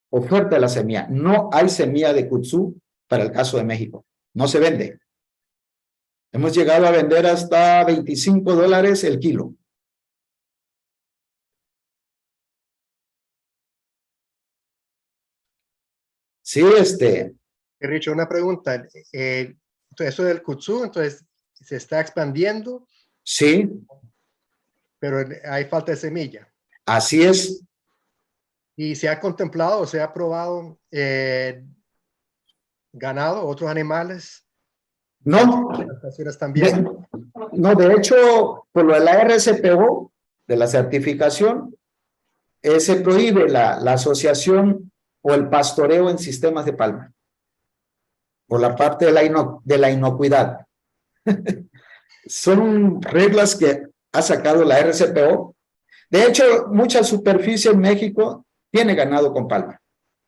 Speaker 2: oferta de la semilla. No hay semilla de kutzú para el caso de México. No se vende. Hemos llegado a vender hasta $25 el kilo. Sí,
Speaker 6: Richo, una pregunta. Entonces, eso del kutzú, entonces, se está expandiendo,
Speaker 2: sí,
Speaker 6: pero hay falta de semilla.
Speaker 2: así es.
Speaker 6: ¿Y se ha contemplado o se ha probado ganado, otros animales?
Speaker 2: No,
Speaker 6: También.
Speaker 2: de hecho, por lo de la RSPO, de la certificación, se prohíbe la asociación o el pastoreo en sistemas de palma, por la parte de la inocuidad. Son reglas que ha sacado la RSPO. De hecho, mucha superficie en México tiene ganado con palma,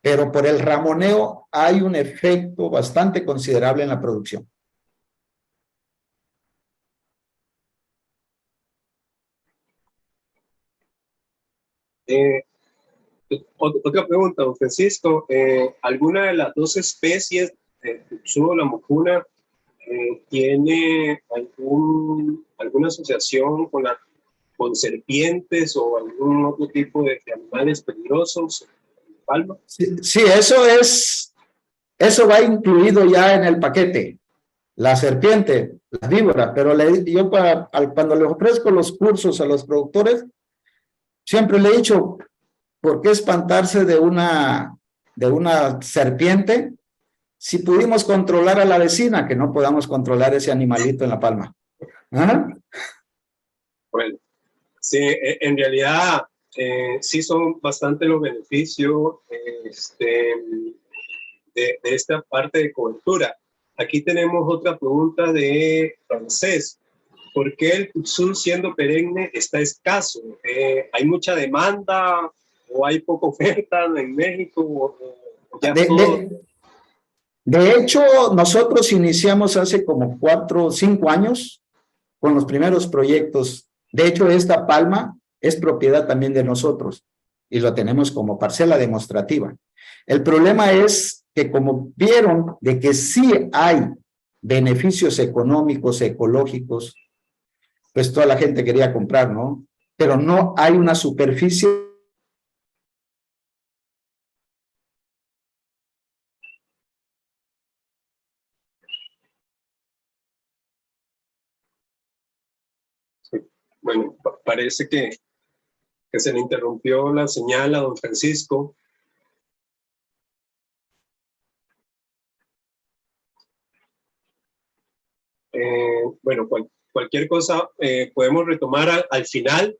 Speaker 2: pero por el ramoneo hay un efecto bastante considerable en la producción.
Speaker 1: Otra pregunta, don Francisco. ¿Alguna de las dos especies de kutzú o la mucuna tiene alguna asociación con serpientes o algún otro tipo de animales peligrosos en Palma?
Speaker 2: Sí, eso va incluido ya en el paquete. La serpiente, la víbora, pero yo cuando les ofrezco los cursos a los productores, siempre le he dicho, ¿por qué espantarse de una serpiente si pudimos controlar a la vecina, que no podamos controlar ese animalito en La Palma? ¿Ah?
Speaker 1: Bueno, sí, en realidad sí son bastante los beneficios de esta parte de cobertura. Aquí tenemos otra pregunta de Francés. ¿Por qué el kutzú, siendo perenne, está escaso? ¿Hay mucha demanda o hay poca oferta en México?
Speaker 2: De hecho, nosotros iniciamos hace como 4 o 5 años con los primeros proyectos. De hecho, esta palma es propiedad también de nosotros y lo tenemos como parcela demostrativa. El problema es que como vieron de que sí hay beneficios económicos, ecológicos, pues toda la gente quería comprar, ¿no? Pero no hay una superficie.
Speaker 1: Sí. Bueno, parece que se le interrumpió la señal a don Francisco. Bueno, cualquier cosa podemos retomar al final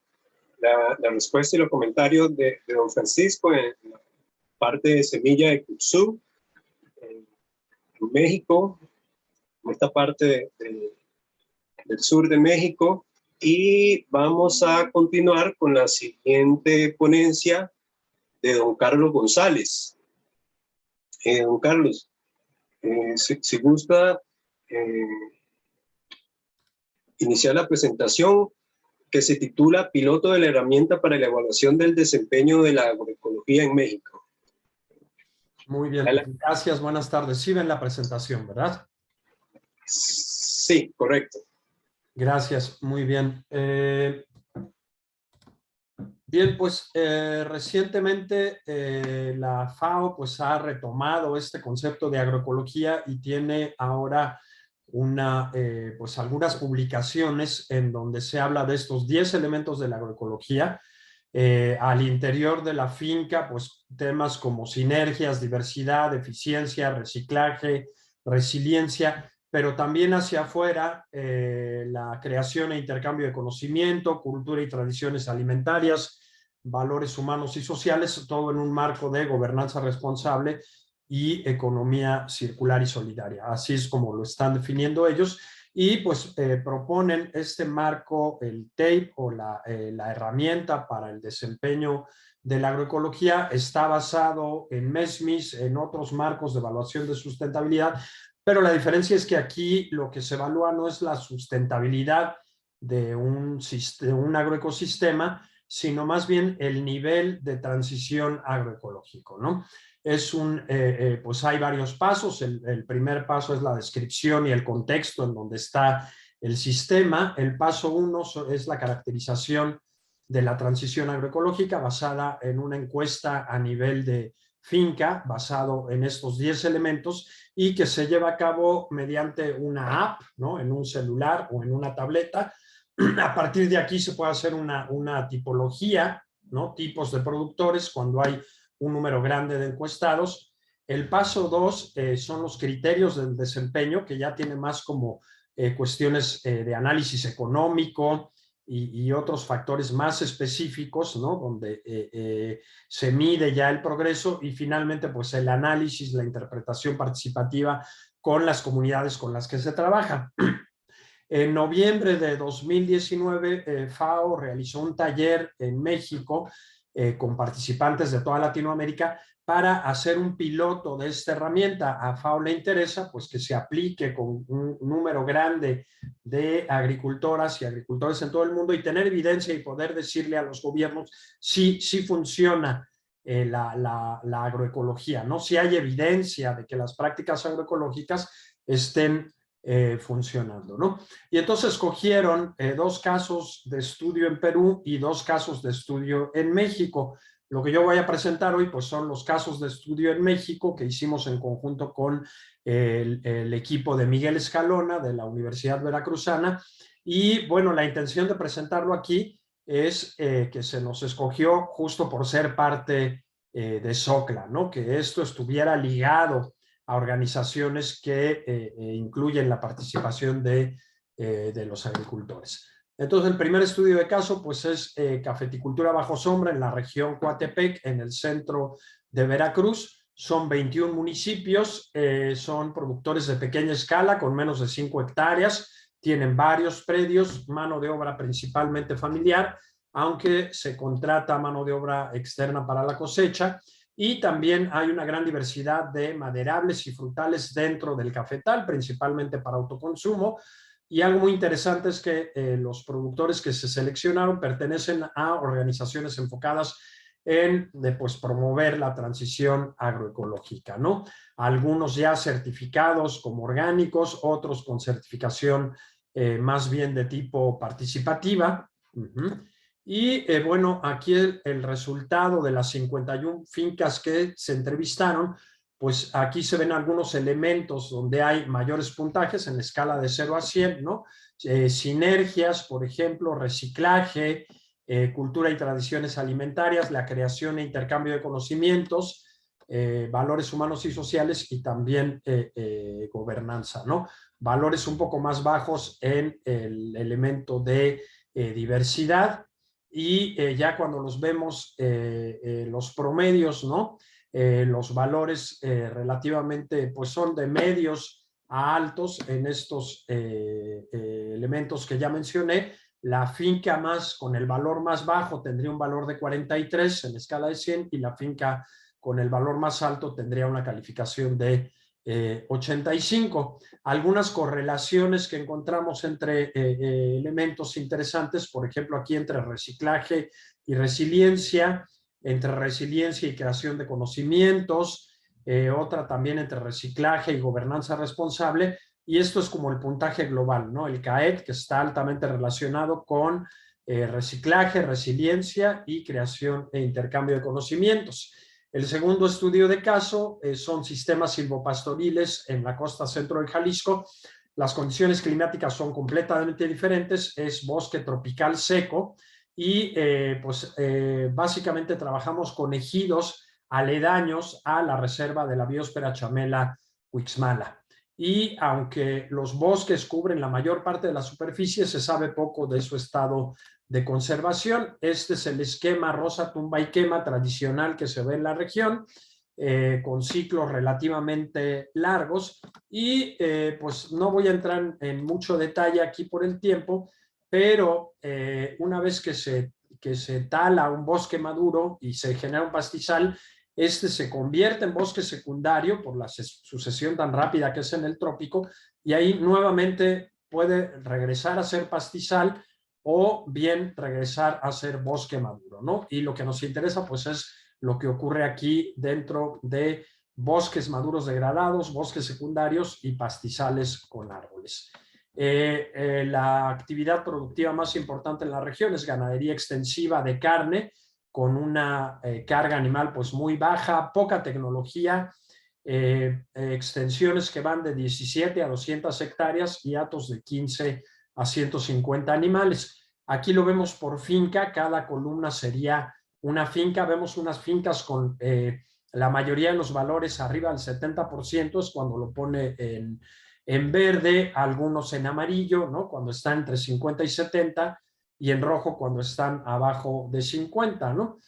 Speaker 1: la respuesta y los comentarios de don Francisco en la parte de semilla de kutzú. en México, en esta parte del sur de México, y vamos a continuar con la siguiente ponencia de don Carlos González. Don Carlos, si gusta iniciar la presentación, que se titula Piloto de la herramienta para la evaluación del desempeño de la agroecología en México.
Speaker 5: Muy bien, gracias, buenas tardes. Sí ven la presentación, ¿verdad?
Speaker 1: Sí, correcto.
Speaker 5: Gracias, muy bien. Bien, pues recientemente la FAO pues, ha retomado este concepto de agroecología y tiene ahora pues, algunas publicaciones en donde se habla de estos 10 elementos de la agroecología. Al interior de la finca, pues temas como sinergias, diversidad, eficiencia, reciclaje, resiliencia, pero también hacia afuera la creación e intercambio de conocimiento, cultura y tradiciones alimentarias, valores humanos y sociales, todo en un marco de gobernanza responsable y economía circular y solidaria. Así es como lo están definiendo ellos. Y pues proponen este marco, el TAPE o la herramienta para el desempeño de la agroecología, está basado en MESMIS, en otros marcos de evaluación de sustentabilidad, pero la diferencia es que aquí lo que se evalúa no es la sustentabilidad de un agroecosistema, sino más bien el nivel de transición agroecológico, ¿no? Pues hay varios pasos. El primer paso es la descripción y el contexto en donde está el sistema. El paso 1 es la caracterización de la transición agroecológica basada en una encuesta a nivel de finca, basado en estos 10 elementos y que se lleva a cabo mediante una app, ¿no? En un celular o en una tableta. A partir de aquí se puede hacer una tipología, ¿no? Tipos de productores cuando hay un número grande de encuestados. El paso 2 son los criterios del desempeño, que ya tiene más como cuestiones de análisis económico y otros factores más específicos, ¿no? Donde se mide ya el progreso y finalmente pues el análisis, la interpretación participativa con las comunidades con las que se trabaja. En noviembre de 2019, FAO realizó un taller en México con participantes de toda Latinoamérica para hacer un piloto de esta herramienta. A FAO le interesa pues, que se aplique con un número grande de agricultoras y agricultores en todo el mundo y tener evidencia y poder decirle a los gobiernos si funciona la agroecología, ¿no? Si hay evidencia de que las prácticas agroecológicas estén funcionando, ¿no? Y entonces escogieron 2 casos de estudio en Perú y 2 casos de estudio en México. Lo que yo voy a presentar hoy pues son los casos de estudio en México que hicimos en conjunto con el equipo de Miguel Escalona de la Universidad Veracruzana y bueno, la intención de presentarlo aquí es que se nos escogió justo por ser parte de SOCLA, ¿no? Que esto estuviera ligado a organizaciones que incluyen la participación de los agricultores. Entonces, el primer estudio de caso pues es cafeticultura bajo sombra en la región Coatepec, en el centro de Veracruz. Son 21 municipios, son productores de pequeña escala con menos de 5 hectáreas, tienen varios predios, mano de obra principalmente familiar, aunque se contrata mano de obra externa para la cosecha. Y también hay una gran diversidad de maderables y frutales dentro del cafetal, principalmente para autoconsumo. Y algo muy interesante es que los productores que se seleccionaron pertenecen a organizaciones enfocadas en pues, promover la transición agroecológica, ¿no? Algunos ya certificados como orgánicos, otros con certificación más bien de tipo participativa. Y bueno, aquí el resultado de las 51 fincas que se entrevistaron, pues aquí se ven algunos elementos donde hay mayores puntajes en la escala de 0 a 100, ¿no? Sinergias, por ejemplo, reciclaje, cultura y tradiciones alimentarias, la creación e intercambio de conocimientos, valores humanos y sociales y también gobernanza, ¿no? Valores un poco más bajos en el elemento de diversidad. Y ya cuando los vemos, los promedios, ¿no? los valores relativamente pues son de medios a altos en estos elementos que ya mencioné. La finca con el valor más bajo tendría un valor de 43 en escala de 100 y la finca con el valor más alto tendría una calificación de 85. Algunas correlaciones que encontramos entre elementos interesantes, por ejemplo, aquí entre reciclaje y resiliencia, entre resiliencia y creación de conocimientos, otra también entre reciclaje y gobernanza responsable, y esto es como el puntaje global, ¿no? El CAET, que está altamente relacionado con reciclaje, resiliencia y creación e intercambio de conocimientos. El segundo estudio de caso son sistemas silvopastoriles en la costa centro de Jalisco. Las condiciones climáticas son completamente diferentes, es bosque tropical seco y básicamente trabajamos con ejidos aledaños a la reserva de la biosfera Chamela-Huixmala. Y aunque los bosques cubren la mayor parte de la superficie, se sabe poco de su estado de conservación. Este es el esquema rosa, tumba y quema tradicional que se ve en la región, con ciclos relativamente largos. Y pues no voy a entrar en mucho detalle aquí por el tiempo, pero una vez que se tala un bosque maduro y se genera un pastizal, este se convierte en bosque secundario por la sucesión tan rápida que es en el trópico, y ahí nuevamente puede regresar a ser pastizal o bien regresar a ser bosque maduro, ¿no? Y lo que nos interesa pues es lo que ocurre aquí dentro de bosques maduros degradados, bosques secundarios y pastizales con árboles. La actividad productiva más importante en la región es ganadería extensiva de carne, con una carga animal pues muy baja, poca tecnología, extensiones que van de 17 a 200 hectáreas y hatos de 15 a 150 animales. Aquí lo vemos por finca, cada columna sería una finca. Vemos unas fincas con la mayoría de los valores arriba del 70%, es cuando lo pone en verde, algunos en amarillo, ¿no? Cuando están entre 50 y 70, y en rojo cuando están abajo de 50, ¿no?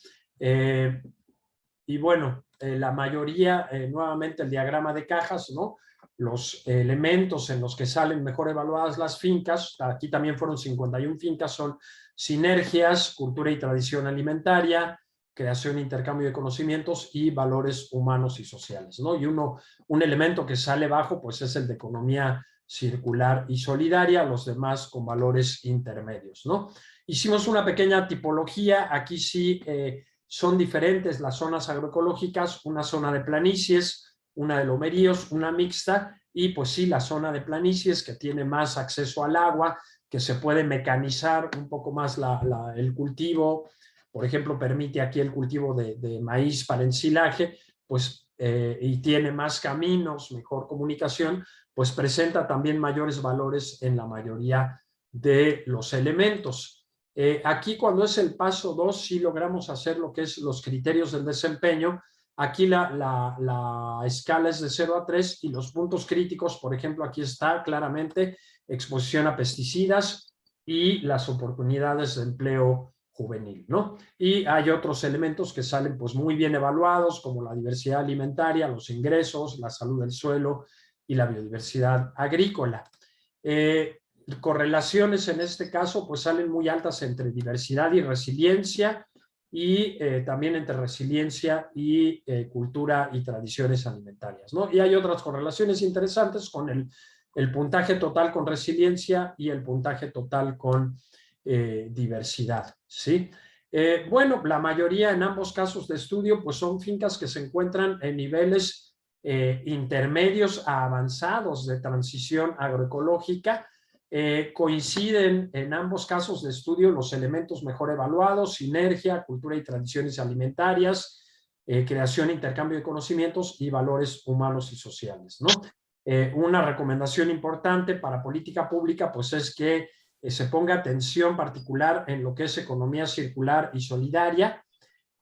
Speaker 5: Y bueno, la mayoría, nuevamente el diagrama de cajas, ¿no? Los elementos en los que salen mejor evaluadas las fincas, aquí también fueron 51 fincas, son sinergias, cultura y tradición alimentaria, creación e intercambio de conocimientos y valores humanos y sociales, ¿no? Y un elemento que sale bajo, pues es el de economía circular y solidaria, los demás con valores intermedios, ¿no? Hicimos una pequeña tipología, aquí sí son diferentes las zonas agroecológicas, una zona de planicies, una de lomeríos, una mixta, y pues sí, la zona de planicies que tiene más acceso al agua, que se puede mecanizar un poco más el cultivo, por ejemplo, permite aquí el cultivo de maíz para ensilaje, pues, y tiene más caminos, mejor comunicación, pues presenta también mayores valores en la mayoría de los elementos. Aquí cuando es el paso 2 sí logramos hacer lo que es los criterios del desempeño. Aquí la escala es de 0 a 3 y los puntos críticos, por ejemplo, aquí está claramente exposición a pesticidas y las oportunidades de empleo juvenil, ¿no? Y hay otros elementos que salen pues muy bien evaluados, como la diversidad alimentaria, los ingresos, la salud del suelo y la biodiversidad agrícola. Correlaciones en este caso pues salen muy altas entre diversidad y resiliencia, y también entre resiliencia y cultura y tradiciones alimentarias, ¿no? Y hay otras correlaciones interesantes con el puntaje total con resiliencia y el puntaje total con diversidad, ¿sí? Bueno, la mayoría en ambos casos de estudio pues son fincas que se encuentran en niveles intermedios a avanzados de transición agroecológica. Coinciden en ambos casos de estudio los elementos mejor evaluados: sinergia, cultura y tradiciones alimentarias, creación e intercambio de conocimientos y valores humanos y sociales, ¿no? Una recomendación importante para política pública pues es que se ponga atención particular en lo que es economía circular y solidaria,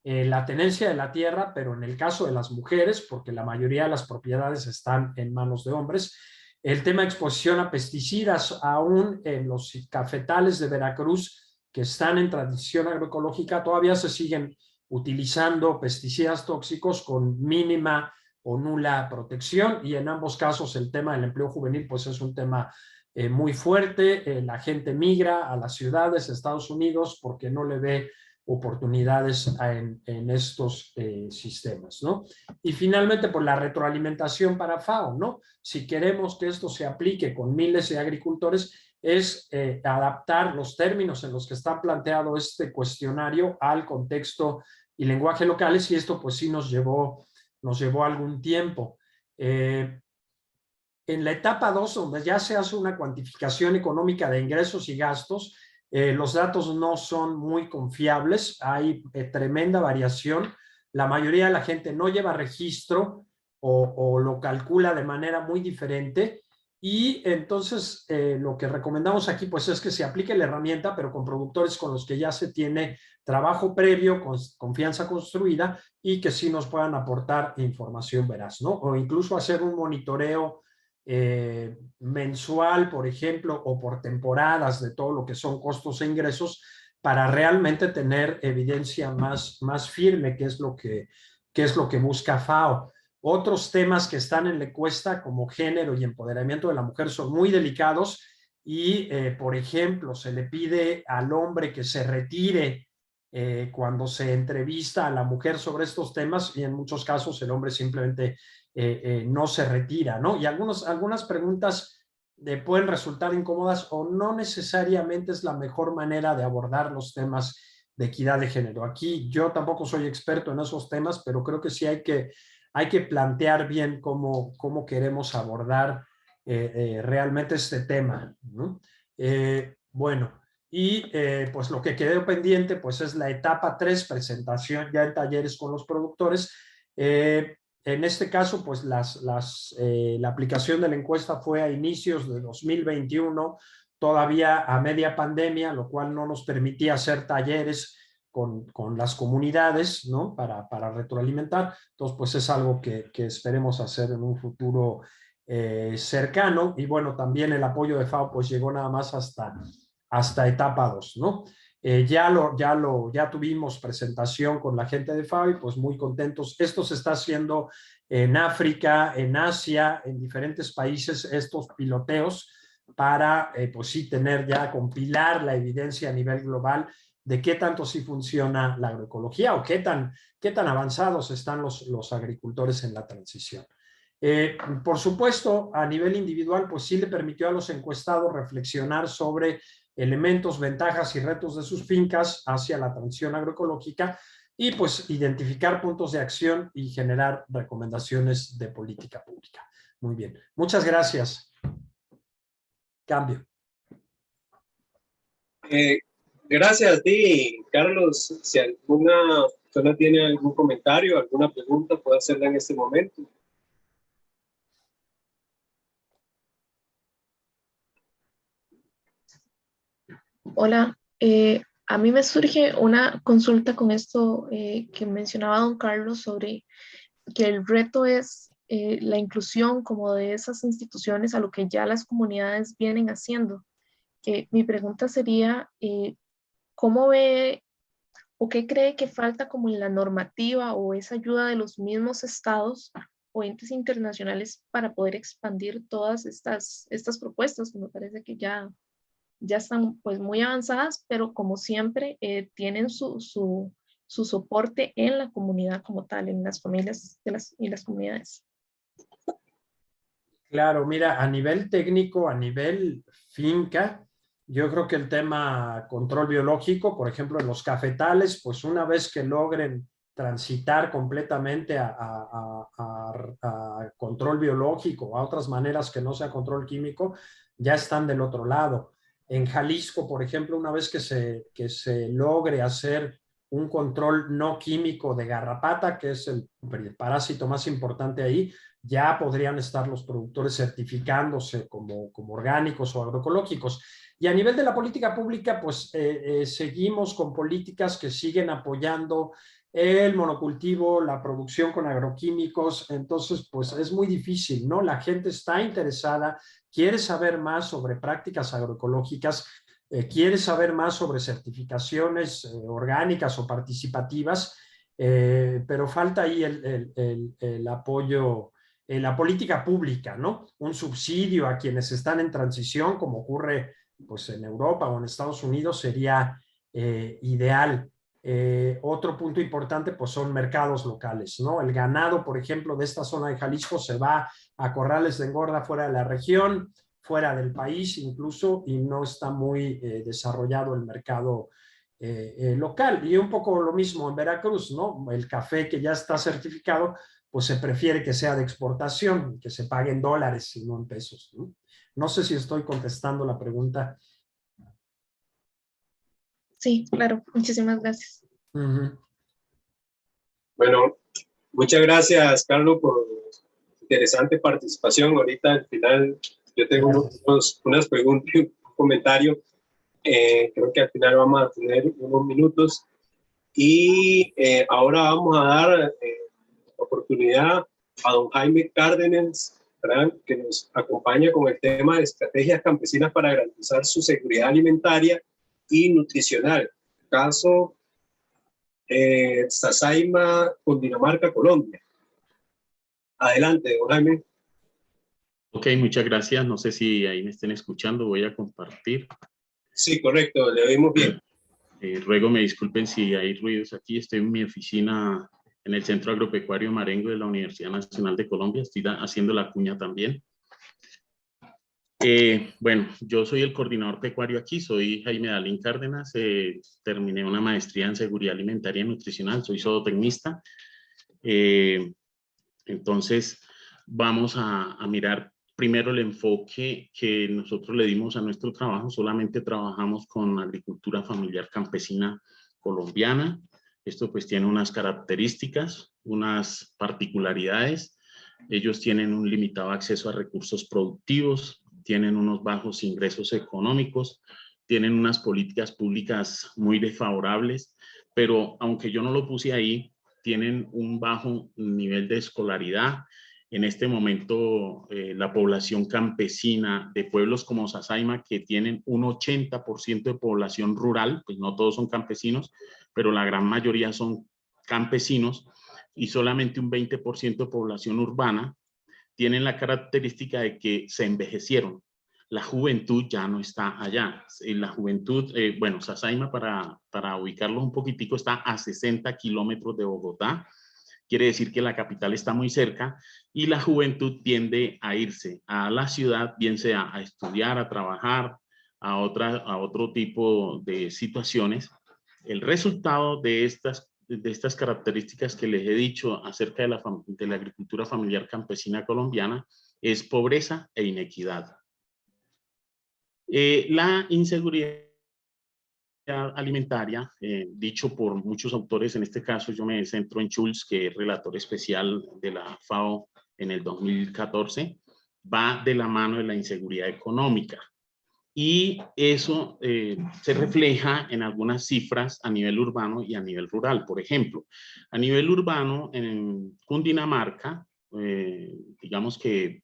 Speaker 5: la tenencia de la tierra, pero en el caso de las mujeres, porque la mayoría de las propiedades están en manos de hombres. El tema de exposición a pesticidas, aún en los cafetales de Veracruz que están en transición agroecológica, todavía se siguen utilizando pesticidas tóxicos con mínima o nula protección, y en ambos casos el tema del empleo juvenil pues es un tema muy fuerte. La gente migra a las ciudades de Estados Unidos porque no le ve oportunidades en estos sistemas, ¿no? Y finalmente, por la retroalimentación para FAO, ¿no? Si queremos que esto se aplique con miles de agricultores, es adaptar los términos en los que está planteado este cuestionario al contexto y lenguaje locales, y esto pues sí nos llevó algún tiempo. En la etapa 2, donde ya se hace una cuantificación económica de ingresos y gastos, los datos no son muy confiables, hay tremenda variación. La mayoría de la gente no lleva registro o lo calcula de manera muy diferente, y entonces lo que recomendamos aquí pues es que se aplique la herramienta, pero con productores con los que ya se tiene trabajo previo, con confianza construida, y que sí nos puedan aportar información veraz, ¿no? O incluso hacer un monitoreo mensual, por ejemplo, o por temporadas de todo lo que son costos e ingresos, para realmente tener evidencia más firme, que es lo que busca FAO. Otros temas que están en la encuesta, como género y empoderamiento de la mujer, son muy delicados, y, por ejemplo, se le pide al hombre que se retire cuando se entrevista a la mujer sobre estos temas, y en muchos casos el hombre simplemente no se retira, ¿no? Y algunas preguntas pueden resultar incómodas, o no necesariamente es la mejor manera de abordar los temas de equidad de género. Aquí yo tampoco soy experto en esos temas, pero creo que sí hay que plantear bien cómo queremos abordar realmente este tema, ¿no? Bueno, y pues lo que quedó pendiente pues es la etapa 3, presentación ya en talleres con los productores. En este caso, pues la aplicación de la encuesta fue a inicios de 2021, todavía a media pandemia, lo cual no nos permitía hacer talleres con las comunidades, ¿no? Para retroalimentar. Entonces, pues es algo que esperemos hacer en un futuro cercano. Y bueno, también el apoyo de FAO pues llegó nada más hasta etapa 2, ¿no? Ya tuvimos presentación con la gente de FAO y pues muy contentos. Esto se está haciendo en África, en Asia, en diferentes países, estos piloteos, para pues sí tener ya, compilar la evidencia a nivel global de qué tanto sí funciona la agroecología, o qué tan avanzados están los agricultores en la transición. Por supuesto, a nivel individual, pues sí le permitió a los encuestados reflexionar sobre elementos, ventajas y retos de sus fincas hacia la transición agroecológica, y pues identificar puntos de acción y generar recomendaciones de política pública. Muy bien, muchas gracias. Cambio.
Speaker 1: Gracias a ti, Carlos. Si alguna persona tiene algún comentario, alguna pregunta, puede hacerla en este momento.
Speaker 3: Hola, a mí me surge una consulta con esto que mencionaba don Carlos sobre que el reto es la inclusión como de esas instituciones a lo que ya las comunidades vienen haciendo. Mi pregunta sería, ¿cómo ve o qué cree que falta como en la normativa o esa ayuda de los mismos estados o entes internacionales para poder expandir todas estas propuestas, que me parece que ya están pues muy avanzadas, pero como siempre tienen su soporte en la comunidad como tal, en las familias y las comunidades?
Speaker 5: Claro, mira, a nivel técnico, a nivel finca, yo creo que el tema control biológico, por ejemplo, en los cafetales, pues una vez que logren transitar completamente a control biológico, a otras maneras que no sea control químico, ya están del otro lado. En Jalisco, por ejemplo, una vez que se logre hacer un control no químico de garrapata, que es el parásito más importante ahí, ya podrían estar los productores certificándose como orgánicos o agroecológicos. Y a nivel de la política pública, pues seguimos con políticas que siguen apoyando el monocultivo, la producción con agroquímicos. Entonces, pues es muy difícil, ¿no? La gente está interesada, quiere saber más sobre prácticas agroecológicas, quiere saber más sobre certificaciones orgánicas o participativas, pero falta ahí el apoyo, la política pública, ¿no? Un subsidio a quienes están en transición, como ocurre pues, en Europa o en Estados Unidos, sería ideal. Otro punto importante pues son mercados locales, ¿no? El ganado, por ejemplo, de esta zona de Jalisco se va a corrales de engorda fuera de la región, fuera del país incluso, y no está muy desarrollado el mercado local. Y un poco lo mismo en Veracruz, ¿no? El café que ya está certificado, pues se prefiere que sea de exportación, que se pague en dólares y no en pesos, ¿no? No sé si estoy contestando la pregunta.
Speaker 3: Sí, claro. Muchísimas gracias.
Speaker 1: Bueno, muchas gracias, Carlos, por interesante participación. Ahorita al final yo tengo unas preguntas y un comentario. Creo que al final vamos a tener unos minutos. Y ahora vamos a dar oportunidad a don Jaime Cárdenas, ¿verdad?, que nos acompaña con el tema de estrategias campesinas para garantizar su seguridad alimentaria y nutricional. Caso Sasaima, Cundinamarca, Colombia. Adelante, don Jaime.
Speaker 7: Ok, muchas gracias. No sé si ahí me estén escuchando. Voy a compartir.
Speaker 1: Sí, correcto. Le oímos bien.
Speaker 7: Ruego me disculpen si hay ruidos aquí. Estoy en mi oficina en el Centro Agropecuario Marengo de la Universidad Nacional de Colombia. Estoy haciendo la cuña también. Bueno, yo soy el coordinador pecuario aquí. Soy Jaime Dalín Cárdenas. Terminé una maestría en seguridad alimentaria y nutricional. Soy zootecnista. Entonces, vamos a mirar primero el enfoque que nosotros le dimos a nuestro trabajo. Solamente trabajamos con agricultura familiar campesina colombiana. Esto pues tiene unas características, unas particularidades. Ellos tienen un limitado acceso a recursos productivos, tienen unos bajos ingresos económicos, tienen unas políticas públicas muy desfavorables, pero aunque yo no lo puse ahí, tienen un bajo nivel de escolaridad. En este momento, la población campesina de pueblos como Sasaima, que tienen un 80% de población rural, pues no todos son campesinos, pero la gran mayoría son campesinos, y solamente un 20% de población urbana, tienen la característica de que se envejecieron. La juventud ya no está allá. La juventud, bueno, Sasaima, para ubicarlo un poquitico, está a 60 kilómetros de Bogotá. Quiere decir que la capital está muy cerca y la juventud tiende a irse a la ciudad, bien sea a estudiar, a trabajar, a otro tipo de situaciones. El resultado de estas características que les he dicho acerca de la agricultura familiar campesina colombiana es pobreza e inequidad. La inseguridad alimentaria, dicho por muchos autores, en este caso yo me centro en Schulz, que es relator especial de la FAO en el 2014, va de la mano de la inseguridad económica. Y eso se refleja en algunas cifras a nivel urbano y a nivel rural. Por ejemplo, a nivel urbano, en Cundinamarca, digamos que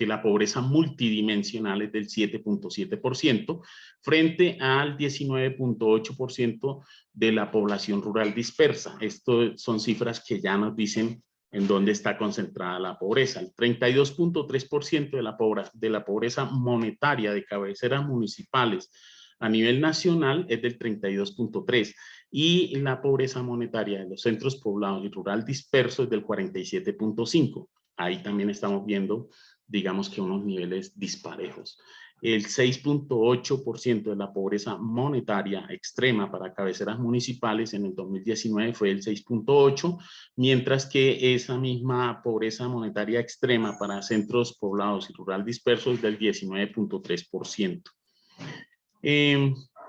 Speaker 7: la pobreza multidimensional es del 7.7% frente al 19.8% de la población rural dispersa. Esto son cifras que ya nos dicen en dónde está concentrada la pobreza. El 32.3% de la pobreza monetaria de cabeceras municipales a nivel nacional es del 32.3%, y la pobreza monetaria de los centros poblados y rural disperso es del 47.5%. Ahí también estamos viendo, digamos que unos niveles disparejos. El 6.8% de la pobreza monetaria extrema para cabeceras municipales en el 2019 fue el 6.8%, mientras que esa misma pobreza monetaria extrema para centros poblados y rural dispersos es del 19.3%.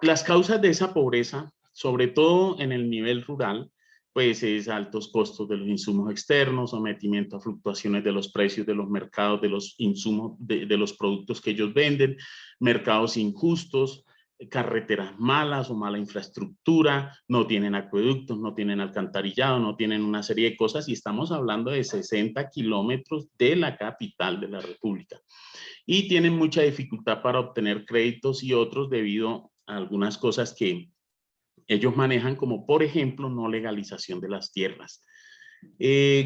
Speaker 7: Las causas de esa pobreza, sobre todo en el nivel rural, pues es altos costos de los insumos externos, sometimiento a fluctuaciones de los precios de los mercados de los insumos, de los productos que ellos venden, mercados injustos, carreteras malas o mala infraestructura, no tienen acueductos, no tienen alcantarillado, no tienen una serie de cosas, y estamos hablando de 60 kilómetros de la capital de la República. Y tienen mucha dificultad para obtener créditos y otros debido a algunas cosas que ellos manejan, como por ejemplo no legalización de las tierras.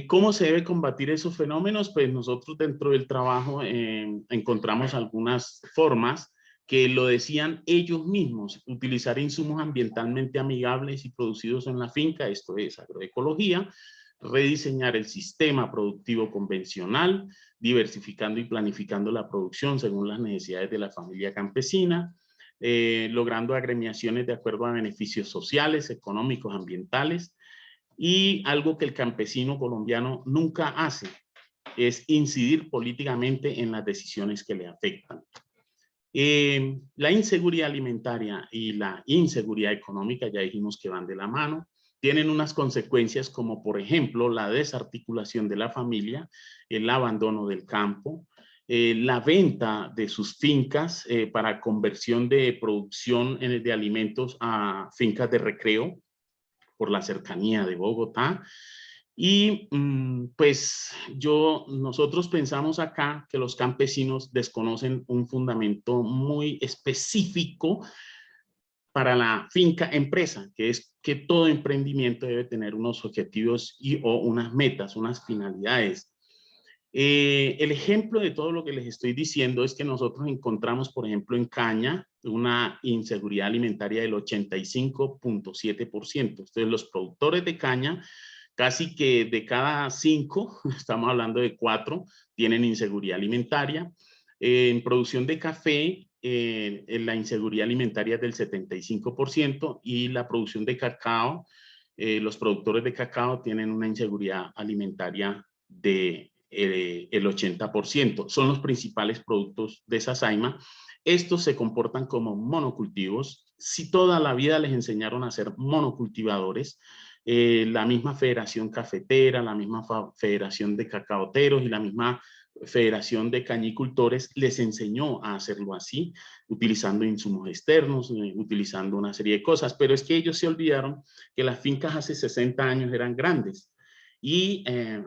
Speaker 7: ¿Cómo se debe combatir esos fenómenos? Pues nosotros dentro del trabajo encontramos algunas formas que lo decían ellos mismos: utilizar insumos ambientalmente amigables y producidos en la finca, esto es agroecología; rediseñar el sistema productivo convencional, diversificando y planificando la producción según las necesidades de la familia campesina; logrando agremiaciones de acuerdo a beneficios sociales, económicos, ambientales. Y algo que el campesino colombiano nunca hace es incidir políticamente en las decisiones que le afectan. La inseguridad alimentaria y la inseguridad económica, ya dijimos que van de la mano, tienen unas consecuencias como por ejemplo la desarticulación de la familia, el abandono del campo, la venta de sus fincas para conversión de producción de alimentos a fincas de recreo por la cercanía de Bogotá. Y pues nosotros pensamos acá que los campesinos desconocen un fundamento muy específico para la finca empresa, que es que todo emprendimiento debe tener unos objetivos o unas metas, unas finalidades. El ejemplo de todo lo que les estoy diciendo es que nosotros encontramos, por ejemplo, en caña, una inseguridad alimentaria del 85.7%. Entonces, los productores de caña, casi que de cada 5, estamos hablando de 4, tienen inseguridad alimentaria. En producción de café, la inseguridad alimentaria es del 75%, y la producción de cacao, los productores de cacao tienen una inseguridad alimentaria de el 80%. Son los principales productos de Sasaima. Estos se comportan como monocultivos. Si toda la vida les enseñaron a ser monocultivadores, la misma Federación Cafetera, la misma Federación de Cacaoteros y la misma Federación de Cañicultores les enseñó a hacerlo así, utilizando insumos externos, utilizando una serie de cosas, pero es que ellos se olvidaron que las fincas hace 60 años eran grandes. Y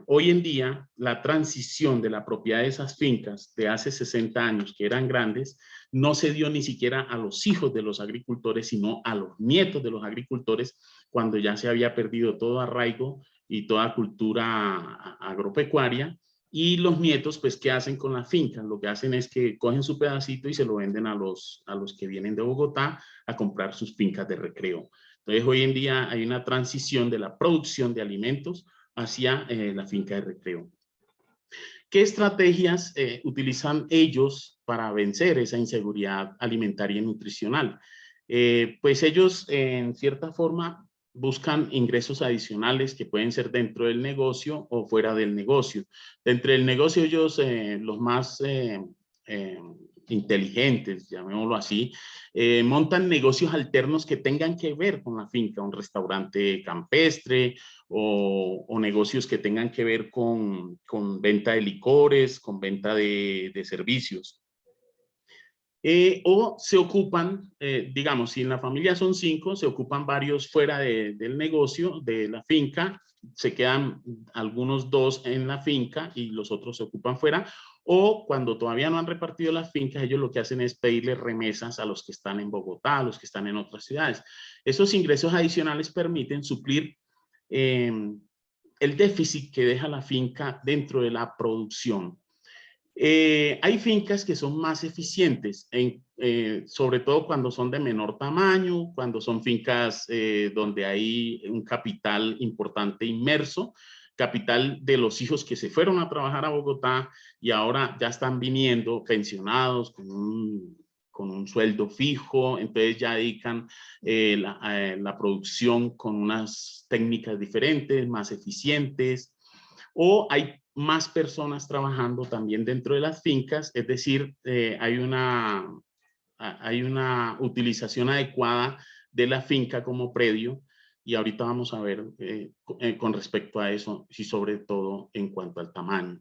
Speaker 7: hoy en día la transición de la propiedad de esas fincas de hace 60 años que eran grandes no se dio ni siquiera a los hijos de los agricultores, sino a los nietos de los agricultores, cuando ya se había perdido todo arraigo y toda cultura agropecuaria. Y los nietos, pues, ¿qué hacen con la finca? Lo que hacen es que cogen su pedacito y se lo venden a los que vienen de Bogotá a comprar sus fincas de recreo. Entonces, hoy en día hay una transición de la producción de alimentos hacia la finca de recreo. ¿Qué estrategias utilizan ellos para vencer esa inseguridad alimentaria y nutricional? Pues ellos, en cierta forma, buscan ingresos adicionales que pueden ser dentro del negocio o fuera del negocio. Dentro del negocio, ellos, los más inteligentes, llamémoslo así, montan negocios alternos que tengan que ver con la finca, un restaurante campestre o negocios que tengan que ver con venta de licores, con venta de servicios. O se ocupan, digamos, si en la familia son 5, se ocupan varios fuera del negocio, de la finca, se quedan algunos 2 en la finca y los otros se ocupan fuera. O cuando todavía no han repartido las fincas, ellos lo que hacen es pedirle remesas a los que están en Bogotá, a los que están en otras ciudades. Esos ingresos adicionales permiten suplir el déficit que deja la finca dentro de la producción. Hay fincas que son más eficientes, sobre todo cuando son de menor tamaño, cuando son fincas donde hay un capital importante inmerso, capital de los hijos que se fueron a trabajar a Bogotá y ahora ya están viniendo pensionados con un sueldo fijo, entonces ya dedican la producción con unas técnicas diferentes, más eficientes. O hay más personas trabajando también dentro de las fincas, es decir, hay una utilización adecuada de la finca como predio, y ahorita vamos a ver con respecto a eso y sobre todo en cuanto al tamaño.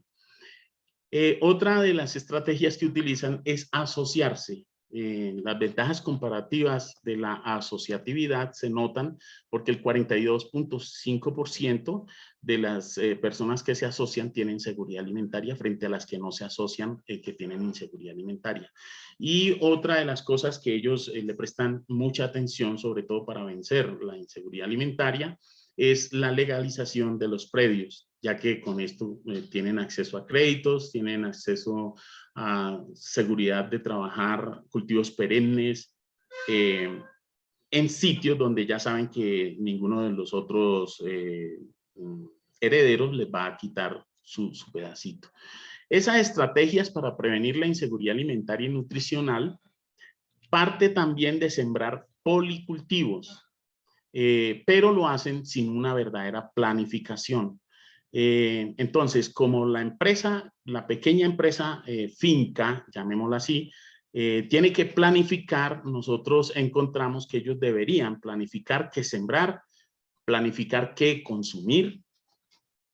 Speaker 7: Otra de las estrategias que utilizan es asociarse. las ventajas comparativas de la asociatividad se notan porque el 42.5% de las personas que se asocian tienen seguridad alimentaria frente a las que no se asocian que tienen inseguridad alimentaria. Y otra de las cosas que ellos le prestan mucha atención, sobre todo para vencer la inseguridad alimentaria, es la legalización de los predios, ya que con esto tienen acceso a créditos, tienen acceso a seguridad de trabajar cultivos perennes en sitios donde ya saben que ninguno de los otros herederos les va a quitar su pedacito. Esas estrategias para prevenir la inseguridad alimentaria y nutricional parte también de sembrar policultivos, pero lo hacen sin una verdadera planificación. Entonces, como la empresa, la pequeña empresa finca, llamémosla así, tiene que planificar, nosotros encontramos que ellos deberían planificar qué sembrar, planificar qué consumir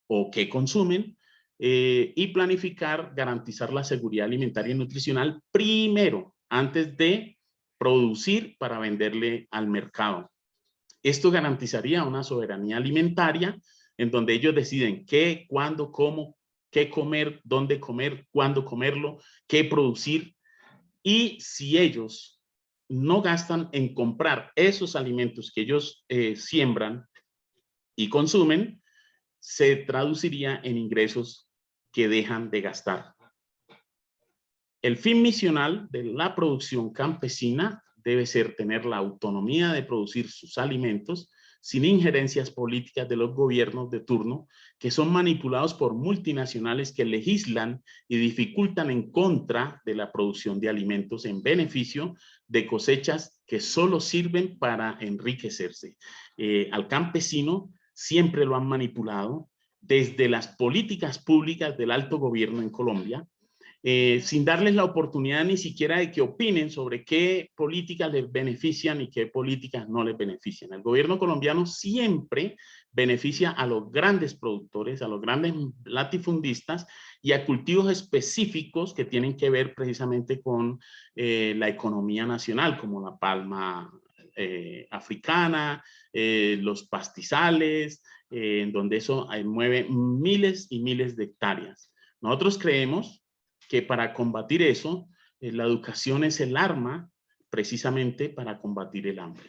Speaker 7: o qué consumen, y planificar, garantizar la seguridad alimentaria y nutricional primero, antes de producir para venderle al mercado. Esto garantizaría una soberanía alimentaria en donde ellos deciden qué, cuándo, cómo, qué comer, dónde comer, cuándo comerlo, qué producir. Y si ellos no gastan en comprar esos alimentos que ellos siembran y consumen, se traduciría en ingresos que dejan de gastar. El fin misional de la producción campesina debe ser tener la autonomía de producir sus alimentos sin injerencias políticas de los gobiernos de turno que son manipulados por multinacionales que legislan y dificultan en contra de la producción de alimentos en beneficio de cosechas que solo sirven para enriquecerse. Al campesino siempre lo han manipulado desde las políticas públicas del alto gobierno en Colombia, sin darles la oportunidad ni siquiera de que opinen sobre qué políticas les benefician y qué políticas no les benefician. El gobierno colombiano siempre beneficia a los grandes productores, a los grandes latifundistas y a cultivos específicos que tienen que ver precisamente con la economía nacional, como la palma africana, los pastizales, en donde eso mueve miles y miles de hectáreas. Nosotros creemos que para combatir eso, la educación es el arma precisamente para combatir el hambre.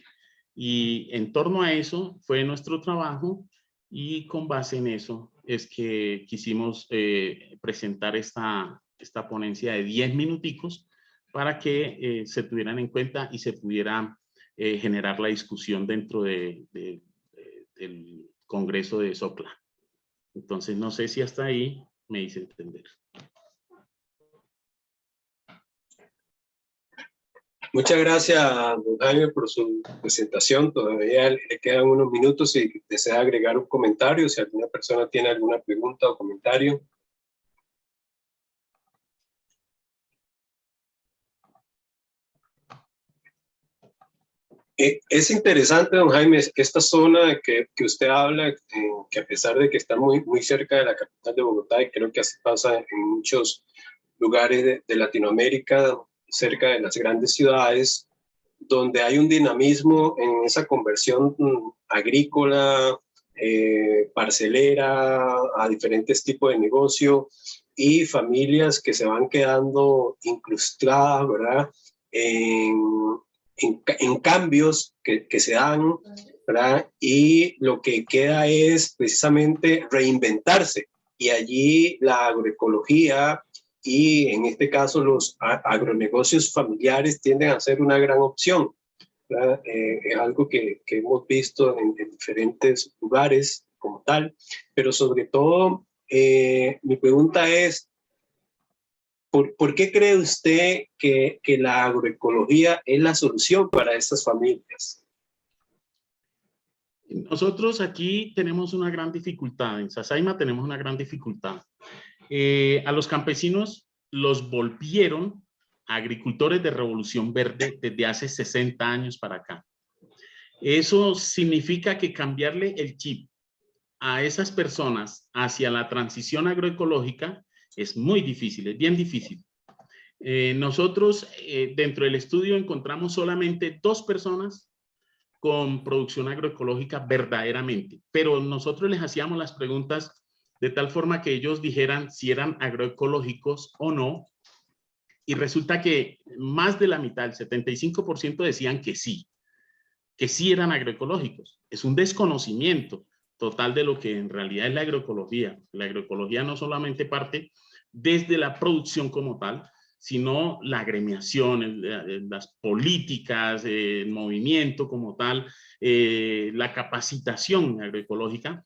Speaker 7: Y en torno a eso fue nuestro trabajo y con base en eso es que quisimos presentar esta ponencia de 10 minuticos para que se tuvieran en cuenta y se pudiera generar la discusión dentro del Congreso de Socla. Entonces, no sé si hasta ahí me hice entender.
Speaker 1: Muchas gracias, don Jaime, por su presentación. Todavía le quedan unos minutos si desea agregar un comentario, si alguna persona tiene alguna pregunta o comentario. Es interesante, don Jaime, esta zona que usted habla, que a pesar de que está muy cerca de la capital de Bogotá, y creo que así pasa en muchos lugares de Latinoamérica, cerca de las grandes ciudades, donde hay un dinamismo en esa conversión agrícola, parcelera, a diferentes tipos de negocio, y familias que se van quedando incrustadas, ¿verdad?, en cambios que se dan, ¿verdad? Y lo que queda es precisamente reinventarse. Y allí la agroecología y en este caso los agronegocios familiares tienden a ser una gran opción. Es algo que hemos visto en diferentes lugares como tal, pero sobre todo mi pregunta es, ¿por qué cree usted que la agroecología es la solución para estas familias?
Speaker 7: Nosotros aquí tenemos una gran dificultad, en Sasaima tenemos una gran dificultad. A los campesinos los volvieron agricultores de revolución verde desde hace 60 años para acá. Eso significa que cambiarle el chip a esas personas hacia la transición agroecológica es muy difícil, es bien difícil. Nosotros dentro del estudio encontramos solamente 2 personas con producción agroecológica verdaderamente, pero nosotros les hacíamos las preguntas de tal forma que ellos dijeran si eran agroecológicos o no, y resulta que más de la mitad, el 75% decían que sí eran agroecológicos. Es un desconocimiento total de lo que en realidad es la agroecología. La agroecología no solamente parte desde la producción como tal, sino la agremiación, las políticas, el movimiento como tal, la capacitación agroecológica.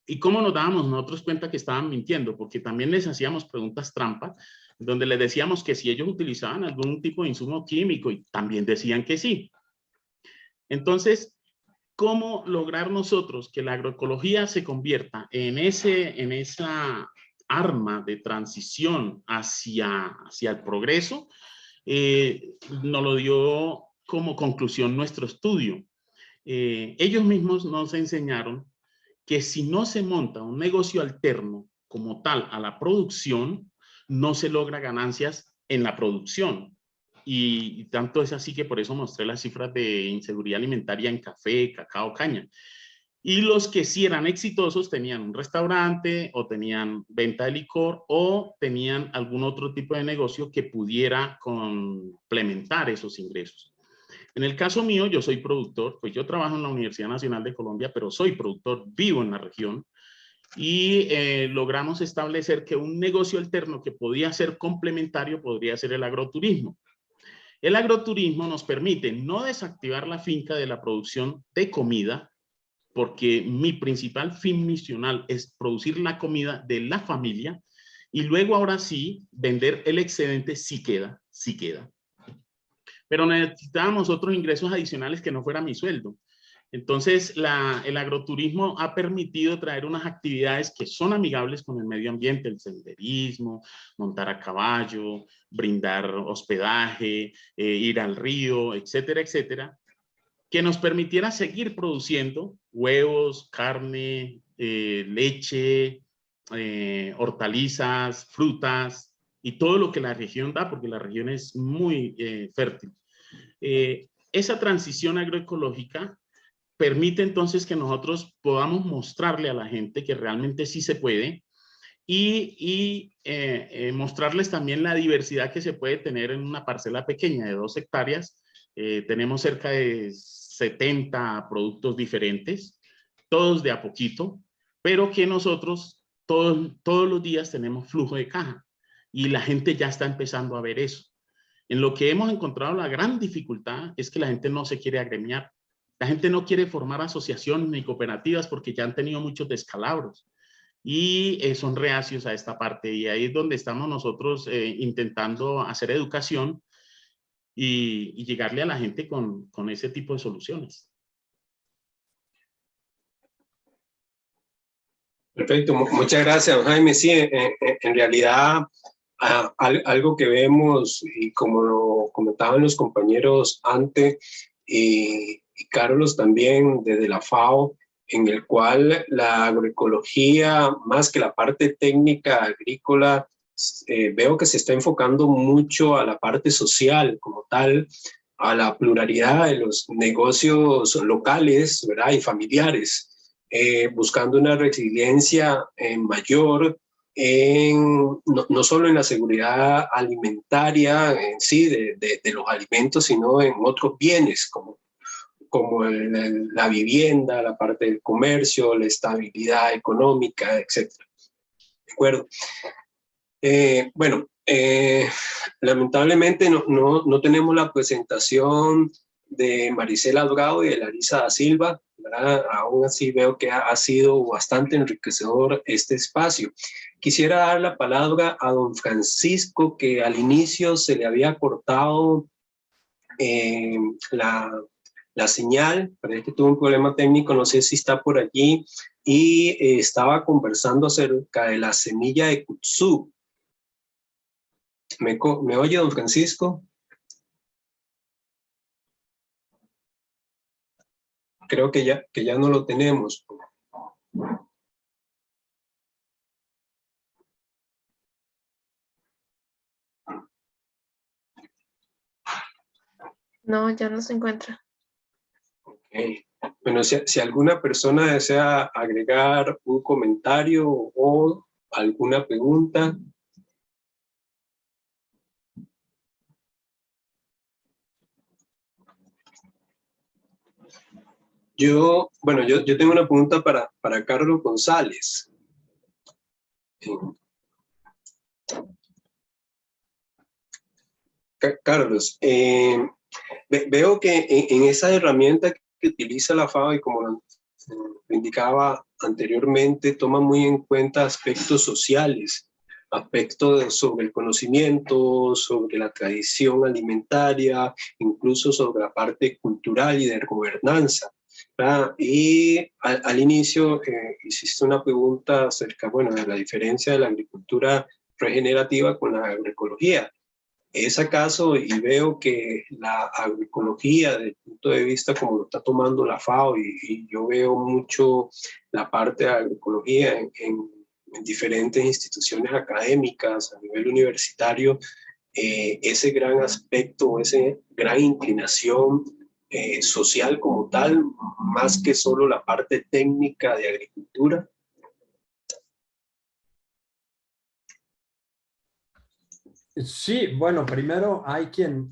Speaker 7: ¿Y cómo nos dábamos nosotros cuenta que estaban mintiendo? Porque también les hacíamos preguntas trampa, donde les decíamos que si ellos utilizaban algún tipo de insumo químico, y también decían que sí. Entonces, ¿cómo lograr nosotros que la agroecología se convierta en esa arma de transición hacia el progreso? Nos lo dio como conclusión nuestro estudio. Ellos mismos nos enseñaron que si no se monta un negocio alterno como tal a la producción, no se logra ganancias en la producción. Y tanto es así que por eso mostré las cifras de inseguridad alimentaria en café, cacao, caña. Y los que sí eran exitosos tenían un restaurante o tenían venta de licor o tenían algún otro tipo de negocio que pudiera complementar esos ingresos. En el caso mío, yo soy productor, pues yo trabajo en la Universidad Nacional de Colombia, pero soy productor, vivo en la región, y logramos establecer que un negocio alterno que podía ser complementario podría ser el agroturismo. El agroturismo nos permite no desactivar la finca de la producción de comida, porque mi principal fin misional es producir la comida de la familia, y luego ahora sí, vender el excedente si queda, si queda. Pero necesitábamos otros ingresos adicionales que no fuera mi sueldo. Entonces, el agroturismo ha permitido traer unas actividades que son amigables con el medio ambiente, el senderismo, montar a caballo, brindar hospedaje, ir al río, etcétera, etcétera, que nos permitiera seguir produciendo huevos, carne, leche, hortalizas, frutas y todo lo que la región da, porque la región es muy fértil. Esa transición agroecológica permite entonces que nosotros podamos mostrarle a la gente que realmente sí se puede y mostrarles también la diversidad que se puede tener en una parcela pequeña de 2 hectáreas. Tenemos cerca de 70 productos diferentes, todos de a poquito, pero que nosotros todos los días tenemos flujo de caja y la gente ya está empezando a ver eso. En lo que hemos encontrado la gran dificultad es que la gente no se quiere agremiar. La gente no quiere formar asociaciones ni cooperativas porque ya han tenido muchos descalabros y son reacios a esta parte. Y ahí es donde estamos nosotros intentando hacer educación y llegarle a la gente con ese tipo de soluciones.
Speaker 1: Perfecto, muchas gracias, don Jaime. Sí, en realidad algo que vemos, y como lo comentaban los compañeros antes, y Carlos también desde la FAO, en el cual la agroecología, más que la parte técnica agrícola, veo que se está enfocando mucho a la parte social como tal, a la pluralidad de los negocios locales, ¿verdad? Y familiares, buscando una resiliencia mayor no solo en la seguridad alimentaria en sí de los alimentos, sino en otros bienes como la vivienda, la parte del comercio, la estabilidad económica, etc. ¿De acuerdo? Bueno, lamentablemente no tenemos la presentación de Maricela Dorado y de Larisa da Silva, ¿verdad? Aún así veo que ha sido bastante enriquecedor este espacio. Quisiera dar la palabra a don Francisco, que al inicio se le había cortado la señal, parece que tuvo un problema técnico, no sé si está por allí, y estaba conversando acerca de la semilla de kudzu. ¿Me oye, don Francisco? Creo que ya no lo tenemos.
Speaker 3: No, ya no se encuentra.
Speaker 1: Okay. Bueno, si alguna persona desea agregar un comentario o alguna pregunta. Yo tengo una pregunta para Carlos González. Carlos, veo que en esa herramienta que utiliza la FAO, y como lo indicaba anteriormente, toma muy en cuenta aspectos sociales, aspectos sobre el conocimiento, sobre la tradición alimentaria, incluso sobre la parte cultural y de gobernanza. Y al inicio hiciste una pregunta acerca, bueno, de la diferencia de la agricultura regenerativa con la agroecología. ¿Es acaso, y veo que la agroecología desde el punto de vista como lo está tomando la FAO, y yo veo mucho la parte de agroecología en diferentes instituciones académicas a nivel universitario, ese gran aspecto, esa gran inclinación social como tal, más que solo la parte técnica de agricultura?
Speaker 5: Sí, bueno, primero hay quien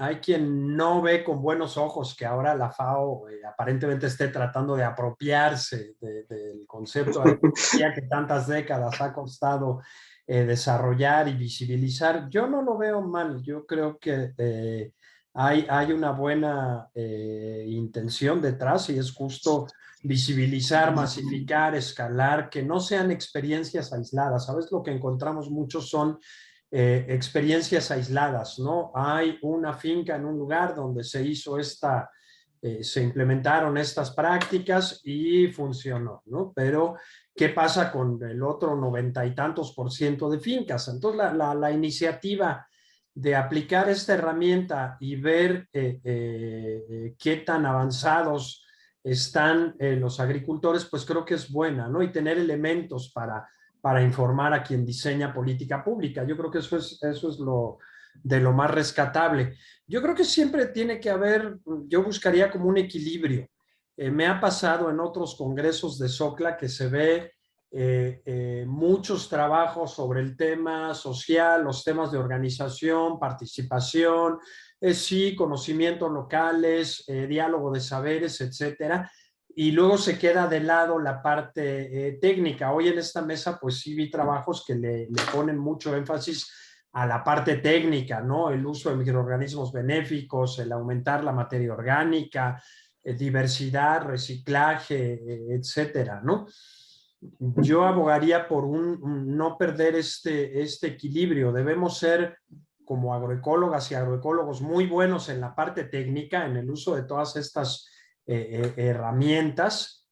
Speaker 5: no ve con buenos ojos que ahora la FAO aparentemente esté tratando de apropiarse del concepto de agroecología que tantas décadas ha costado desarrollar y visibilizar. Yo no lo veo mal, yo creo que hay una buena intención detrás, y es justo visibilizar, masificar, escalar, que no sean experiencias aisladas. ¿Sabes? Lo que encontramos muchos son experiencias aisladas, ¿no? Hay una finca en un lugar donde se hizo se implementaron estas prácticas y funcionó, ¿no? Pero, ¿qué pasa con el otro 90 y tantos % de fincas? Entonces, la iniciativa de aplicar esta herramienta y ver qué tan avanzados están los agricultores, pues creo que es buena, ¿no? Y tener elementos para informar a quien diseña política pública. Yo creo que eso es de lo más rescatable. Yo creo que siempre tiene que haber, yo buscaría como un equilibrio. Me ha pasado en otros congresos de SOCLA que se ve muchos trabajos sobre el tema social, los temas de organización, participación, sí, conocimientos locales, diálogo de saberes, etcétera, y luego se queda de lado la parte técnica. Hoy en esta mesa, pues sí vi trabajos que le ponen mucho énfasis a la parte técnica, ¿no? El uso de microorganismos benéficos, el aumentar la materia orgánica, diversidad, reciclaje, etcétera, ¿no? Yo abogaría por no perder este equilibrio. Debemos ser, como agroecólogas y agroecólogos, muy buenos en la parte técnica, en el uso de todas estas herramientas,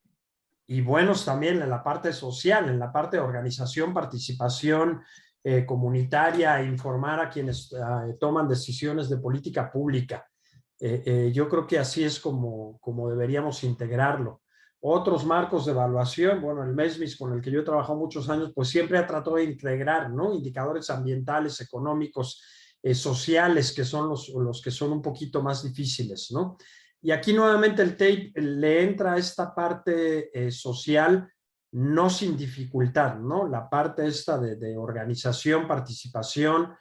Speaker 5: y buenos también en la parte social, en la parte de organización, participación comunitaria, informar a quienes toman decisiones de política pública. Yo creo que así es como deberíamos integrarlo. Otros marcos de evaluación, bueno, el MESMIS, con el que yo he trabajado muchos años, pues siempre ha tratado de integrar, ¿no? Indicadores ambientales, económicos, sociales, que son los que son un poquito más difíciles, ¿no? Y aquí nuevamente el TAPE le entra a esta parte social, no sin dificultad, ¿no? La parte esta de organización, participación,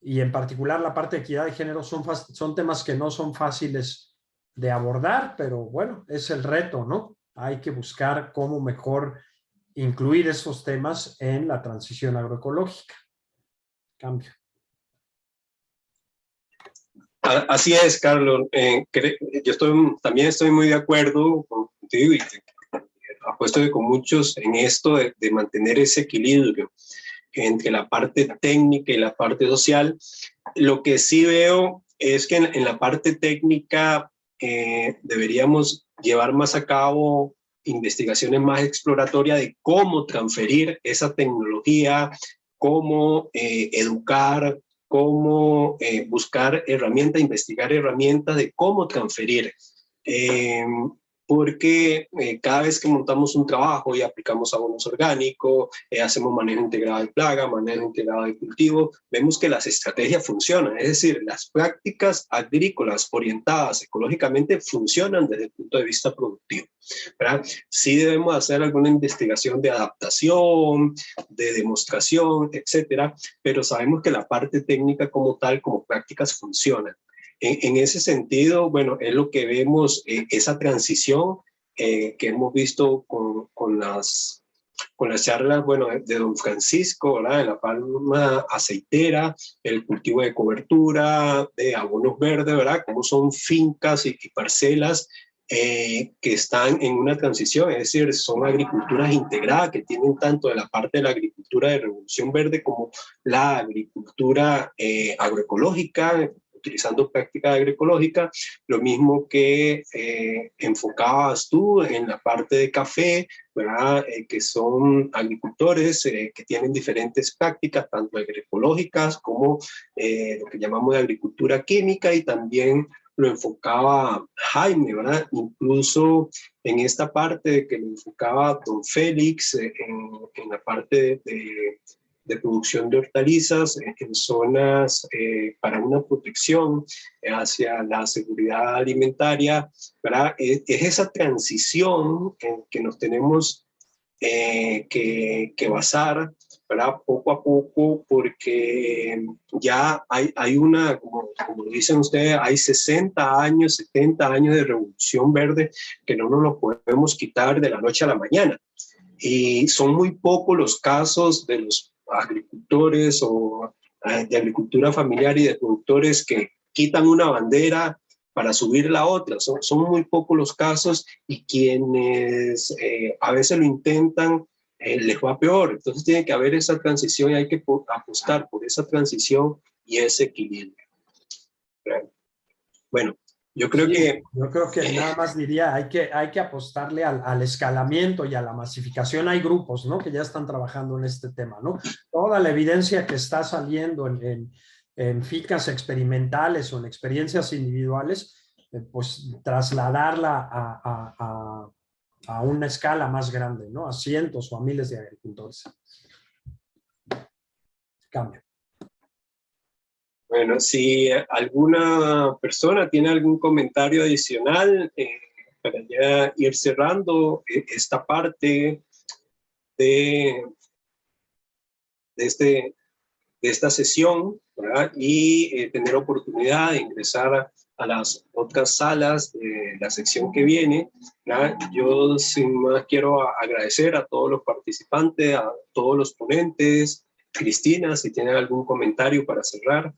Speaker 5: y en particular la parte de equidad de género son temas que no son fáciles de abordar, pero bueno, es el reto, ¿no? Hay que buscar cómo mejor incluir esos temas en la transición agroecológica. Cambio.
Speaker 1: Así es, Carlos. Yo también estoy muy de acuerdo contigo, y apuesto que con muchos en esto de mantener ese equilibrio entre la parte técnica y la parte social. Lo que sí veo es que en la parte técnica deberíamos llevar más a cabo investigaciones más exploratorias de cómo transferir esa tecnología, cómo educar, cómo buscar herramientas, investigar herramientas de cómo transferir. porque cada vez que montamos un trabajo y aplicamos abonos orgánicos, hacemos manejo integrado de plaga, manejo integrado de cultivo, vemos que las estrategias funcionan, es decir, las prácticas agrícolas orientadas ecológicamente funcionan desde el punto de vista productivo, ¿verdad? Sí debemos hacer alguna investigación de adaptación, de demostración, etcétera, pero sabemos que la parte técnica como tal, como prácticas, funcionan. En ese sentido, bueno, es lo que vemos, esa transición que hemos visto con las charlas, bueno, de don Francisco, ¿verdad? De la palma aceitera, el cultivo de cobertura, de abonos verdes, ¿verdad? Como son fincas y parcelas que están en una transición, es decir, son agriculturas integradas que tienen tanto de la parte de la agricultura de revolución verde como la agricultura agroecológica, utilizando práctica agroecológica, lo mismo que enfocabas tú en la parte de café, ¿verdad? Que son agricultores que tienen diferentes prácticas, tanto agroecológicas como lo que llamamos de agricultura química, y también lo enfocaba Jaime, ¿verdad? Incluso en esta parte que lo enfocaba don Félix, en la parte de producción de hortalizas en zonas para una protección hacia la seguridad alimentaria, ¿verdad? Es esa transición que nos tenemos que basar, ¿verdad? Poco a poco, porque ya hay una, como dicen ustedes, hay 60 años, 70 años de revolución verde que no nos lo podemos quitar de la noche a la mañana. Y son muy pocos los casos de los agricultores o de agricultura familiar y de productores que quitan una bandera para subir la otra. Son muy pocos los casos, y quienes a veces lo intentan les va peor. Entonces tiene que haber esa transición y hay que apostar por esa transición y ese equilibrio. Bueno, yo creo que
Speaker 5: nada más diría, hay que apostarle al escalamiento y a la masificación. Hay grupos, ¿no?, que ya están trabajando en este tema, ¿no? Toda la evidencia que está saliendo en fincas experimentales o en experiencias individuales, pues trasladarla a una escala más grande, ¿no? A cientos o a miles de agricultores. Cambio.
Speaker 1: Bueno, si alguna persona tiene algún comentario adicional para ya ir cerrando esta parte de esta sesión, ¿verdad? Y tener oportunidad de ingresar a las otras salas de la sección que viene, ¿verdad? Yo sin más quiero agradecer a todos los participantes, a todos los ponentes. Cristina, si tienen algún comentario para cerrar.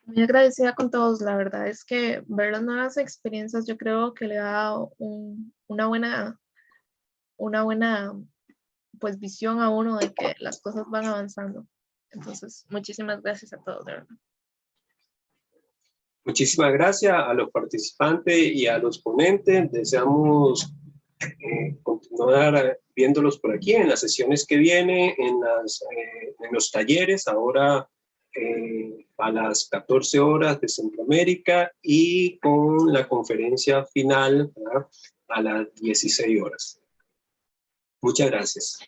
Speaker 3: Muy agradecida con todos. La verdad es que ver las nuevas experiencias yo creo que le da una buena pues visión a uno de que las cosas van avanzando. Entonces, muchísimas gracias a todos, de verdad.
Speaker 1: Muchísimas gracias a los participantes y a los ponentes. Deseamos continuar viéndolos por aquí en las sesiones que vienen, en los talleres, ahora a las 14 horas de Centroamérica, y con la conferencia final, ¿verdad?, a las 16 horas. Muchas gracias.